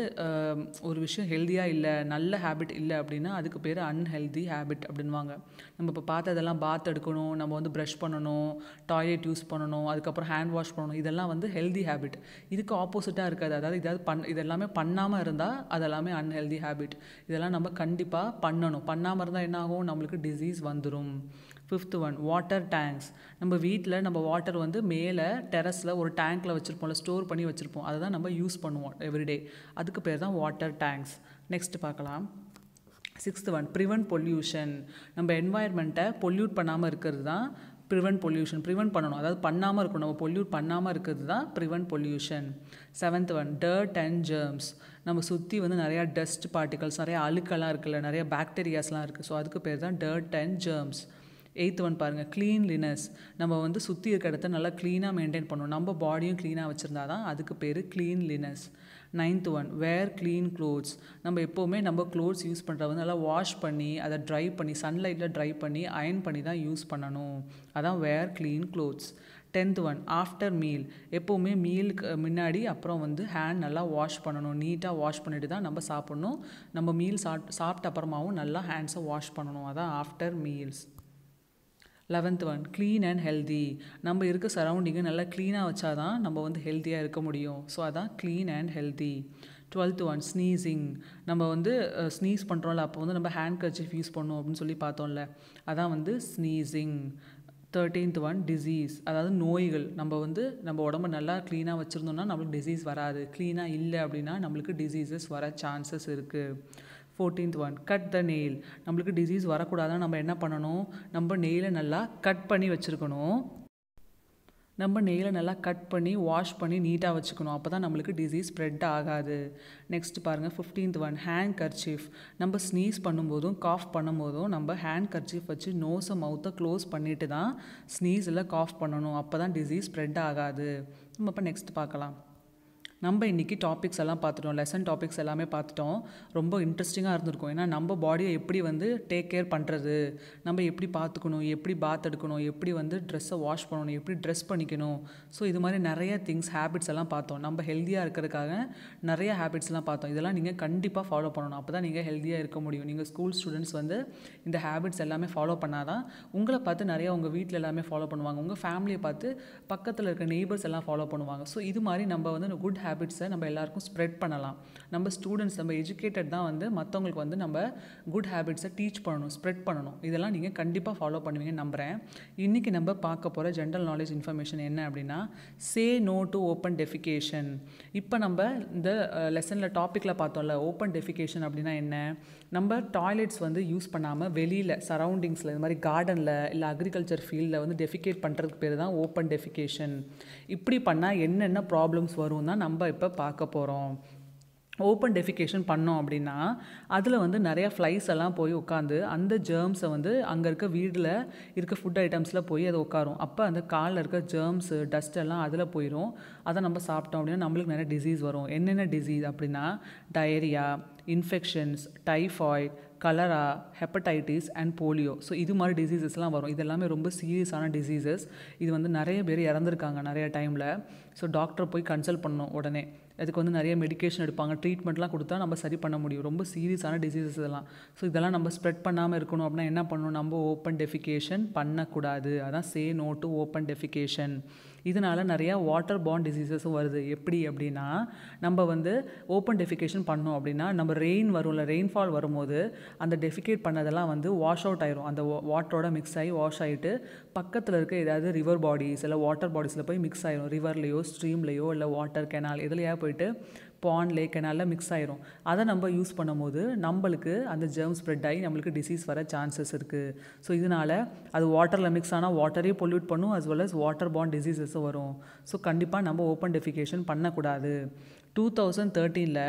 ஒரு விஷயம் ஹெல்த்தியாக இல்லை, நல்ல ஹேபிட் இல்லை அப்படின்னா அதுக்கு பேர் அன்ஹெல்தி ஹேபிட் அப்படின்வாங்க. நம்ம இப்போ பார்த்ததெல்லாம் பாத் எடுக்கணும், நம்ம வந்து ப்ரஷ் பண்ணணும், டாய்லெட் யூஸ் பண்ணணும், அதுக்கப்புறம் ஹேண்ட் வாஷ் பண்ணணும், இதெல்லாம் வந்து ஹெல்தி ஹேபிட். இதுக்கு ஆப்போசிட்டாக இருக்காது. அதாவது இதெல்லாமே பண்ணாமல் இருந்தால் அதெல்லாமே அன்ஹெல்தி ஹேபிட். இதெல்லாம் நம்ம கண்டிப்பாக பண்ணணும். பண்ணாமல் இருந்தால் என்ன ஆகும், நம்மளுக்கு டிசீஸ் வந்துடும். Fifth one, water tanks. நம்ம வீட்டில் நம்ம வாட்டர் வந்து மேலே டெரஸில் ஒரு டேங்க்கில் வச்சுருப்போம்ல, ஸ்டோர் பண்ணி வச்சுருப்போம், அதை தான் நம்ம யூஸ் பண்ணுவோம் எவ்ரிடே, அதுக்கு பேர் தான் வாட்டர் டேங்க்ஸ். நெக்ஸ்ட் பார்க்கலாம். Sixth one, prevent pollution. நம்ம என்வாயர்மெண்ட்டை பொல்யூட் பண்ணாமல் இருக்கிறது தான் ப்ரிவென்ட் பொல்யூஷன். ப்ரிவென்ட் பண்ணணும், அதாவது பண்ணாமல் இருக்கணும், நம்ம பொல்யூட் பண்ணாமல் இருக்கிறது தான் prevent pollution. Seventh one, dirt and germs. நம்ம சுற்றி வந்து நிறையா டஸ்ட் பார்ட்டிகல்ஸ், நிறையா அழுக்கெல்லாம் இருக்குல்ல, நிறைய பாக்டீரியாஸ்லாம் இருக்குது, ஸோ அதுக்கு பேர் தான் dirt and germs. Eighth one பாருங்கள், க்ளீன்லினஸ். நம்ம வந்து சுற்றி இருக்க இடத்த நல்லா க்ளீனாக மெயின்டைன் பண்ணணும், நம்ம பாடியும் க்ளீனாக வச்சுருந்தா தான் அதுக்கு பேர் க்ளீன்லினஸ். நைன்த் ஒன், வேர் க்ளீன் க்ளோத்ஸ். நம்ம எப்போவுமே நம்ம க்ளோத்ஸ் யூஸ் பண்ணுறது வந்து நல்லா வாஷ் பண்ணி அதை ட்ரை பண்ணி சன்லைட்டில் ட்ரை பண்ணி அயர்ன் பண்ணி தான் யூஸ் பண்ணணும், அதான் wear clean clothes. Tenth one, after meal. எப்போவுமே மீலுக்கு முன்னாடி அப்புறம் வந்து ஹேண்ட் நல்லா வாஷ் பண்ணணும், நீட்டாக வாஷ் பண்ணிட்டு தான் நம்ம சாப்பிட்ணும். நம்ம மீல் சாப்பிட்ட அப்புறமாவும் நல்லா ஹேண்ட்ஸை வாஷ் பண்ணணும், அதான் after meals. 11th one, clean and healthy. நம்ம இருக்க சரௌண்டிங்கை நல்லா க்ளீனாக வச்சா தான் நம்ம வந்து ஹெல்த்தியாக இருக்க முடியும், ஸோ அதான் clean and healthy. 12th one, sneezing. நம்ம வந்து ஸ்னீஸ் பண்ணுறோம்ல, அப்போ வந்து நம்ம ஹேண்ட் கர்ச்சீஃப் யூஸ் பண்ணணும் அப்படின்னு சொல்லி பார்த்தோம்ல, அதான் வந்து ஸ்னீசிங். 13th ஒன், டிசீஸ், அதாவது நோய்கள். நம்ம வந்து நம்ம உடம்பு நல்லா க்ளீனாக வச்சுருந்தோம்னா நம்மளுக்கு டிசீஸ் வராது, க்ளீனாக இல்லை அப்படின்னா நம்மளுக்கு டிசீசஸ் வர சான்சஸ் இருக்குது. 14th one, cut the nail. நம்மளுக்கு டிசீஸ் வரக்கூடாதுன்னா நம்ம என்ன பண்ணணும், நம்ம நெயிலை நல்லா கட் பண்ணி வச்சுருக்கணும், நம்ம நெயிலை நல்லா கட் பண்ணி வாஷ் பண்ணி நீட்டாக வச்சுக்கணும், அப்போ தான் நம்மளுக்கு டிசீஸ் ஸ்ப்ரெட் ஆகாது. நெக்ஸ்ட் பாருங்கள், 15th ஒன், ஹேண்ட் கர்ச்சீஃப். நம்ம ஸ்னீஸ் பண்ணும்போதும் காஃப் பண்ணும்போதும் நம்ம ஹேண்ட் கர்ச்சீஃப் வச்சு நோஸை மவுத்தை க்ளோஸ் பண்ணிட்டு தான் ஸ்னீஸ் இல்லை காஃப் பண்ணணும், அப்போ தான் டிசீஸ் ஸ்ப்ரெட் ஆகாது. நம்ம இப்போ நெக்ஸ்ட் பார்க்கலாம். நம்ம இன்றைக்கி டாபிக்ஸ் எல்லாம் பார்த்துட்டோம், லெசன் டாபிக்ஸ் எல்லாமே பார்த்துட்டோம். ரொம்ப இன்ட்ரெஸ்டிங்காக இருந்திருக்கும், ஏன்னா நம்ம பாடியை எப்படி வந்து டேக் கேர் பண்ணுறது, நம்ம எப்படி பார்த்துக்கணும், எப்படி பாத் எடுக்கணும், எப்படி வந்து ட்ரெஸ்ஸை வாஷ் பண்ணணும், எப்படி ட்ரெஸ் பண்ணிக்கணும், ஸோ இது மாதிரி நிறைய திங்ஸ் ஹேபிட்ஸ் எல்லாம் பார்த்தோம். நம்ம ஹெல்த்தியாக இருக்கிறதுக்காக நிறைய ஹேபிட்ஸ்லாம் பார்த்தோம். இதெல்லாம் நீங்கள் கண்டிப்பாக ஃபாலோ பண்ணணும், அப்போ தான் நீங்கள் ஹெல்த்தியாக இருக்க முடியும். நீங்கள் ஸ்கூல் ஸ்டூடெண்ட்ஸ் வந்து இந்த ஹேபிட்ஸ் எல்லாமே ஃபாலோ பண்ணால் தான் உங்களை பார்த்து நிறையா உங்கள் வீட்டில் எல்லாமே ஃபாலோ பண்ணுவாங்க, உங்கள் ஃபேமிலியை பார்த்து பக்கத்தில் இருக்க நெய்பர்ஸ் எல்லாம் ஃபாலோ பண்ணுவாங்க. ஸோ இது மாதிரி நம்ம வந்து குட் ஹேபிட்ஸை நம்ம எல்லாருக்கும் ஸ்ப்ரெட் பண்ணலாம். நம்ம ஸ்டூடெண்ட்ஸ், நம்ம எஜுகேட்டட் தான் வந்து மற்றவங்களுக்கு வந்து நம்ம குட் ஹேபிட்ஸை டீச் பண்ணணும், ஸ்ப்ரெட் பண்ணணும். இதெல்லாம் நீங்கள் கண்டிப்பாக ஃபாலோ பண்ணுவீங்கன்னு நம்புகிறேன். இன்றைக்கி நம்ம பார்க்க போகிற ஜென்ரல் நாலேஜ் இன்ஃபர்மேஷன் என்ன அப்படின்னா, say no to open defecation. இப்போ நம்ம இந்த லெசனில் டாப்பிக்கில் பார்த்தோம்ல, ஓப்பன் டெஃபிகேஷன் அப்படின்னா என்ன? நம்ம டாய்லெட்ஸ் வந்து யூஸ் பண்ணாமல் வெளியில் சரௌண்டிங்ஸில் இந்த மாதிரி கார்டனில் இல்லை அக்ரிகல்ச்சர் ஃபீல்டில் வந்து டெஃபிகேட் பண்ணுறதுக்கு பேர் தான் ஓப்பன் டெஃபிகேஷன். இப்படி பண்ணால் என்னென்ன ப்ராப்ளம்ஸ் வரும் தான் நம்ம இப்போ பார்க்க போகிறோம். ஓப்பன் டெஃபிகேஷன் பண்ணோம் அப்படின்னா அதில் வந்து நிறையா ஃப்ளைஸ் எல்லாம் போய் உட்காந்து அந்த ஜேர்ம்ஸை வந்து அங்கே இருக்க வீட்டில் இருக்க ஃபுட் ஐட்டம்ஸில் போய் அது உட்காரும். அப்போ அந்த காலில் இருக்க ஜேர்ம்ஸு டஸ்ட் எல்லாம் அதில் போயிடும். அதை நம்ம சாப்பிட்டோம் அப்படின்னா நம்மளுக்கு நிறைய டிசீஸ் வரும். என்னென்ன டிசீஸ் அப்படின்னா டயரியா, இன்ஃபெக்ஷன்ஸ், டைஃபாய்ட், கலரா, ஹெப்படைட்டிஸ் அண்ட் போலியோ. ஸோ இது மாதிரி டிசீசஸ்லாம் வரும். இது எல்லாமே ரொம்ப சீரியஸான டிசீசஸ். இது வந்து நிறைய பேர் இறந்துருக்காங்க நிறைய டைமில். ஸோ டாக்டரை போய் கன்சல்ட் பண்ணணும் உடனே. அதுக்கு வந்து நிறைய மெடிக்கேஷன் எடுப்பாங்க, ட்ரீட்மெண்ட்லாம் கொடுத்தா நம்ம சரி பண்ண முடியும். ரொம்ப சீரியஸான டிசீசஸ் இதெல்லாம். ஸோ இதெல்லாம் நம்ம ஸ்ப்ரெட் பண்ணாமல் இருக்கணும் அப்படின்னா என்ன பண்ணணும்? நம்ம ஓப்பன் டெஃபிகேஷன் பண்ணக்கூடாது. அதான் say no to open defecation. இதனால் நிறையா வாட்டர் பார்ன் டிசீசஸும் வருது. எப்படி அப்படின்னா, நம்ம வந்து ஓப்பன் டெஃபிகேஷன் பண்ணோம் அப்படின்னா நம்ம ரெயின் வரும்ல, ரெயின்ஃபால் வரும்போது அந்த டெஃபிகேட் பண்ணதெல்லாம் வந்து வாஷ் அவுட் ஆயிரும். அந்த வாட்டரோட மிக்ஸ் ஆகி வாஷ் ஆகிட்டு பக்கத்தில் இருக்க ஏதாவது ரிவர் பாடிஸ் இல்லை வாட்டர் பாடிஸில் போய் மிக்ஸ் ஆயிரும். ரிவர்லேயோ ஸ்ட்ரீம்லேயோ இல்லை வாட்டர் கெனால் எதுலையா போயிட்டு பாண்ட், லேக், கெனாலில் மிக்ஸ் ஆயிரும். அதை நம்ம யூஸ் பண்ணும்போது நம்மளுக்கு அந்த ஜெர்ம் ஸ்ப்ரெட் ஆகி நம்மளுக்கு டிசீஸ் வர சான்சஸ் இருக்குது. ஸோ இதனால் அது வாட்டரில் மிக்ஸ் ஆனால் வாட்டரே பொல்யூட் பண்ணும், as well as water borne டிசீசஸும் வரும். ஸோ கண்டிப்பாக நம்ம ஓப்பன் டெஃபிகேஷன் பண்ணக்கூடாது. 2013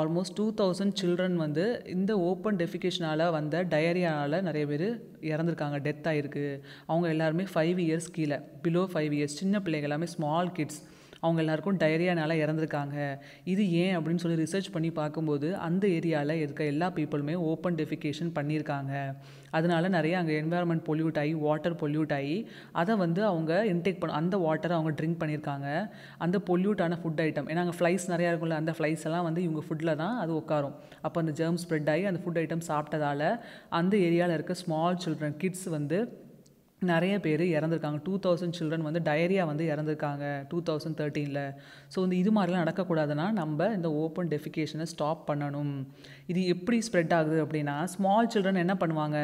ஆல்மோஸ்ட் 2000 சில்ட்ரன் வந்து இந்த ஓப்பன் டெஃபிகேஷனால் வந்த டயரியானால் நிறைய பேர் இறந்துருக்காங்க, டெத் ஆகிருக்கு. அவங்க எல்லாருமே 5 இயர்ஸ் கீழே, பிலோ 5 இயர்ஸ், சின்ன பிள்ளைங்க எல்லாமே, ஸ்மால் கிட்ஸ், அவங்க எல்லாருக்கும் டயரியானால இறந்துருக்காங்க. இது ஏன் அப்படின்னு சொல்லி ரிசர்ச் பண்ணி பார்க்கும்போது அந்த ஏரியாவில் இருக்க எல்லா பீப்புளுமே ஓப்பன் டெஃபிகேஷன் பண்ணியிருக்காங்க. அதனால நிறைய அங்கே என்வாயர்மெண்ட் பொல்யூட் ஆகி, வாட்டர் பொல்யூட் ஆகி, அதை வந்து அவங்க இன்டேக் அந்த வாட்டரை அவங்க ட்ரிங்க் பண்ணியிருக்காங்க. அந்த பொல்யூட்டான ஃபுட் ஐட்டம், ஏன்னா அங்கே ஃப்ளைஸ் நிறையா இருக்கும்ல, அந்த ஃப்ளைஸ் எல்லாம் வந்து இவங்க ஃபுட்டில் தான் அது உட்காரும். அப்போ அந்த ஜெர்ம் ஸ்ப்ரெட் ஆகி அந்த ஃபுட் ஐட்டம் சாப்பிட்டதால அந்த ஏரியாவில் இருக்க ஸ்மால் சில்ட்ரன், கிட்ஸ் வந்து நிறைய பேர் இறந்துருக்காங்க. 2000 சில்ட்ரன் வந்து டயரியா வந்து இறந்துருக்காங்க 2013. ஸோ வந்து இது மாதிரிலாம் நடக்கக்கூடாதுன்னா நம்ம இந்த ஓப்பன் டெஃபிகேஷனை ஸ்டாப் பண்ணணும். இது எப்படி ஸ்ப்ரெட் ஆகுது அப்படின்னா, ஸ்மால் சில்ட்ரன் என்ன பண்ணுவாங்க,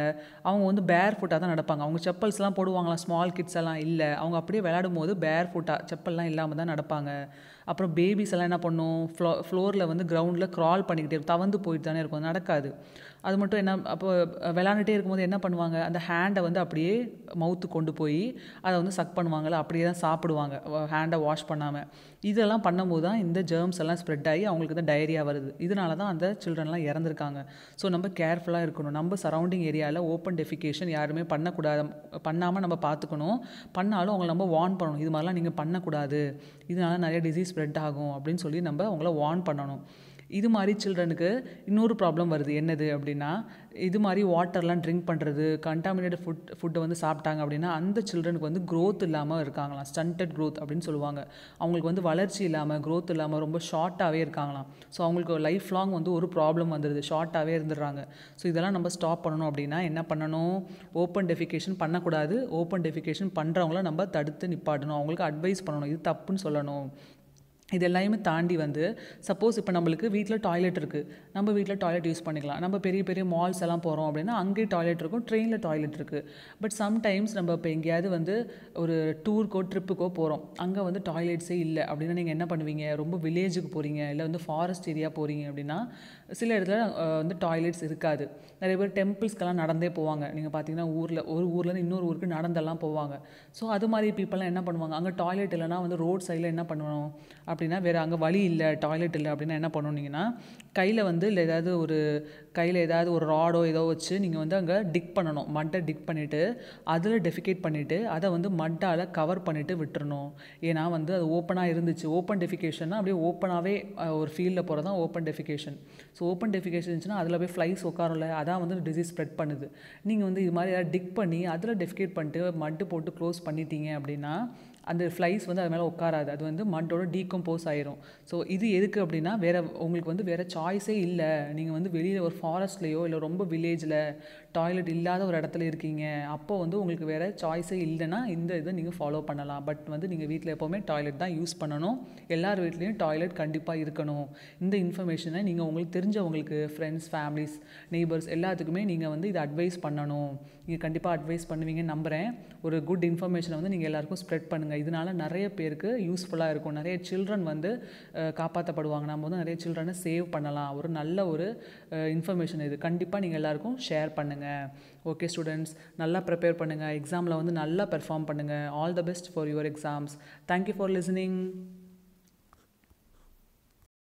அவங்க வந்து பேர் ஃபுட்டாக தான் நடப்பாங்க. அவங்க செப்பல்ஸ்லாம் போடுவாங்களா, ஸ்மால் கிட்ஸ் எல்லாம் இல்லை, அவங்க அப்படியே விளையாடும் போது பேர் ஃபுட்டாக செப்பல்லாம் இல்லாமல் தான் நடப்பாங்க. அப்புறம் பேபிஸ் எல்லாம் என்ன பண்ணும், ஃப்ளோரில் வந்து கிரவுண்டில் க்ரால் பண்ணிக்கிட்டே தவந்து போயிட்டு தானே இருக்கும், நடக்காது. அது மட்டும் என்ன, அப்போ விளாண்டுட்டே இருக்கும்போது என்ன பண்ணுவாங்க, அந்த ஹேண்டை வந்து அப்படியே மவுத்து கொண்டு போய் அதை வந்து சக் பண்ணுவாங்கள்ல, அப்படியே தான் சாப்பிடுவாங்க ஹேண்டை வாஷ் பண்ணாமல். இதெல்லாம் பண்ணும்போது தான் இந்த ஜெர்ம்ஸ் எல்லாம் ஸ்ப்ரெட் ஆகி அவங்களுக்கு தான் டயரியா வருது. இதனால தான் அந்த சில்ட்ரன்லாம் இறந்துருக்காங்க. ஸோ நம்ம கேர்ஃபுல்லாக இருக்கணும். நம்ம சரௌண்டிங் ஏரியாவில் ஓப்பன் டெஃபிகேஷன் யாருமே பண்ணக்கூடாது, பண்ணாமல் நம்ம பார்த்துக்கணும். பண்ணாலும் அவங்கள நம்ம வார்ன் பண்ணணும், இது மாதிரிலாம் நீங்கள் பண்ணக்கூடாது, இதனால நிறைய டிசீஸ் ஸ்ப்ரெட் ஆகும் அப்படின்னு சொல்லி நம்ம அவங்கள வார்ன் பண்ணணும். இது மாதிரி சில்ட்ரனுக்கு இன்னொரு ப்ராப்ளம் வருது. என்னது அப்படின்னா, இது மாதிரி வாட்டர்லாம் ட்ரிங்க் பண்ணுறது, கண்டாமினேட்டட் ஃபுட்டை வந்து சாப்பிட்டாங்க அப்படின்னா அந்த சில்ட்ரனுக்கு வந்து க்ரோத் இல்லாமல் இருக்காங்களாம், ஸ்டண்டட் க்ரோத் அப்படின்னு சொல்லுவாங்க. அவங்களுக்கு வந்து வளர்ச்சி இல்லாமல், க்ரோத் இல்லாமல் ரொம்ப ஷார்ட்டாகவே இருக்காங்களாம். ஸோ அவங்களுக்கு லைஃப் லாங் வந்து ஒரு ப்ராப்ளம் வந்துடுது, ஷார்ட்டாகவே இருந்துடுறாங்க. ஸோ இதெல்லாம் நம்ம ஸ்டாப் பண்ணணும் அப்படின்னா என்ன பண்ணணும், ஓப்பன் டெஃபிகேஷன் பண்ணக்கூடாது. ஓப்பன் டெஃபிகேஷன் பண்ணுறவங்கள நம்ம தடுத்து நிப்பாட்டணும், அவங்களுக்கு அட்வைஸ் பண்ணணும், இது தப்புன்னு சொல்லணும். இது எல்லாமே தாண்டி வந்து சப்போஸ் இப்போ நம்மளுக்கு வீட்டில் டாய்லெட் இருக்குது, நம்ம வீட்டில் டாய்லெட் யூஸ் பண்ணிக்கலாம். நம்ம பெரிய பெரிய மால்ஸ் எல்லாம் போகிறோம் அப்படின்னா அங்கேயும் டாய்லெட் இருக்கும், ட்ரெயினில் டாய்லெட் இருக்குது. பட் சம்டைம்ஸ் நம்ம இப்போ எங்கேயாவது வந்து ஒரு டூருக்கோ ட்ரிப்புக்கோ போகிறோம், அங்கே வந்து டாய்லெட்ஸே இல்லை அப்படின்னா நீங்கள் என்ன பண்ணுவீங்க, ரொம்ப வில்லேஜுக்கு போகிறீங்க இல்லை வந்து ஃபாரஸ்ட் ஏரியா போகிறீங்க அப்படின்னா சில இடத்துல வந்து டாய்லெட்ஸ் இருக்காது. நிறைய பேர் டெம்பிள்ஸ்க்கெல்லாம் நடந்தே போவாங்க. நீங்கள் பார்த்தீங்கன்னா ஒரு ஊர்லேருந்து இன்னொரு ஊருக்கு நடந்தெல்லாம் போவாங்க. ஸோ அது மாதிரி பீப்புளெலாம் என்ன பண்ணுவாங்க, அங்கே டாய்லெட் இல்லைனா வந்து ரோட் சைடில் என்ன பண்ணணும் அப்படின்னா, வேறு அங்கே வழி இல்லை, டாய்லெட் இல்லை அப்படின்னா என்ன பண்ணுவீங்கன்னா, கையில் வந்து இல்லை ஏதாவது ஒரு ராடோ ஏதோ வச்சு நீங்கள் வந்து அங்கே டிக் பண்ணணும், மட்டை டிக் பண்ணிவிட்டு அதில் டெஃபிகேட் பண்ணிவிட்டு அதை வந்து மட்டால் கவர் பண்ணிவிட்டு விட்டுறணும். ஏன்னா வந்து அது ஓப்பனாக இருந்துச்சு, ஓப்பன் டெஃபிகேஷன்னா அப்படியே ஓப்பனாகவே ஒரு ஃபீல்டில் போகிறது தான் open defecation. So open defecation இருந்துச்சுன்னா அதில் போய் ஃப்ளைஸ் உட்காரல, அதான் வந்து டிசீஸ் ஸ்ப்ரெட் பண்ணுது. நீங்கள் வந்து இது மாதிரி ஏதாவது டிக் பண்ணி அதில் டெஃபிகேட் பண்ணிட்டு மட்டு போட்டு க்ளோஸ் பண்ணிட்டீங்க அப்படின்னா அந்த ஃப்ளைஸ் வந்து அது மேலே உட்காராது, அது வந்து மட்டோட டீகம்போஸ் ஆயிரும். ஸோ இது எதுக்கு அப்படின்னா, உங்களுக்கு வந்து வேறு சாய்ஸே இல்லை, நீங்கள் வந்து வெளியில் ஒரு ஃபாரஸ்ட்லேயோ இல்லை ரொம்ப வில்லேஜில் டாய்லெட் இல்லாத ஒரு இடத்துல இருக்கீங்க, அப்போ வந்து உங்களுக்கு வேறு சாய்ஸே இல்லைன்னா இந்த இதை நீங்கள் ஃபாலோ பண்ணலாம். பட் வந்து நீங்கள் வீட்டில் எப்போவுமே டாய்லெட் தான் யூஸ் பண்ணணும். எல்லார் வீட்லேயும் டாய்லெட் கண்டிப்பாக இருக்கணும். இந்த இன்ஃபர்மேஷனை நீங்கள் உங்களுக்கு தெரிஞ்சவங்களுக்கு, ஃப்ரெண்ட்ஸ், ஃபேமிலிஸ், நெய்பர்ஸ் எல்லாத்துக்குமே நீங்கள் வந்து இதை அட்வைஸ் பண்ணணும். நீங்கள் கண்டிப்பாக அட்வைஸ் பண்ணுவீங்கன்னு நம்புகிறேன். ஒரு குட் இன்ஃபர்மேஷனை வந்து நீங்கள் எல்லாருக்கும் ஸ்ப்ரெட் பண்ணுங்கள். இதனால் நிறைய பேருக்கு யூஸ்ஃபுல்லாக இருக்கும். நிறைய சில்ட்ரன் வந்து காப்பாற்றப்படுவாங்க. நம்ம வந்து நிறைய சில்ட்ரனை சேவ் பண்ணலாம். ஒரு நல்ல ஒரு இன்ஃபர்மேஷன் இது. கண்டிப்பாக நீங்கள் எல்லாருக்கும் ஷேர் பண்ணுங்கள். ஓகே ஸ்டூடெண்ட்ஸ், நல்லா ப்ரிப்பேர் பண்ணுங்கள். எக்ஸாமில் வந்து நல்லா பெர்ஃபார்ம் பண்ணுங்கள். All the best for your exams. Thank you for listening.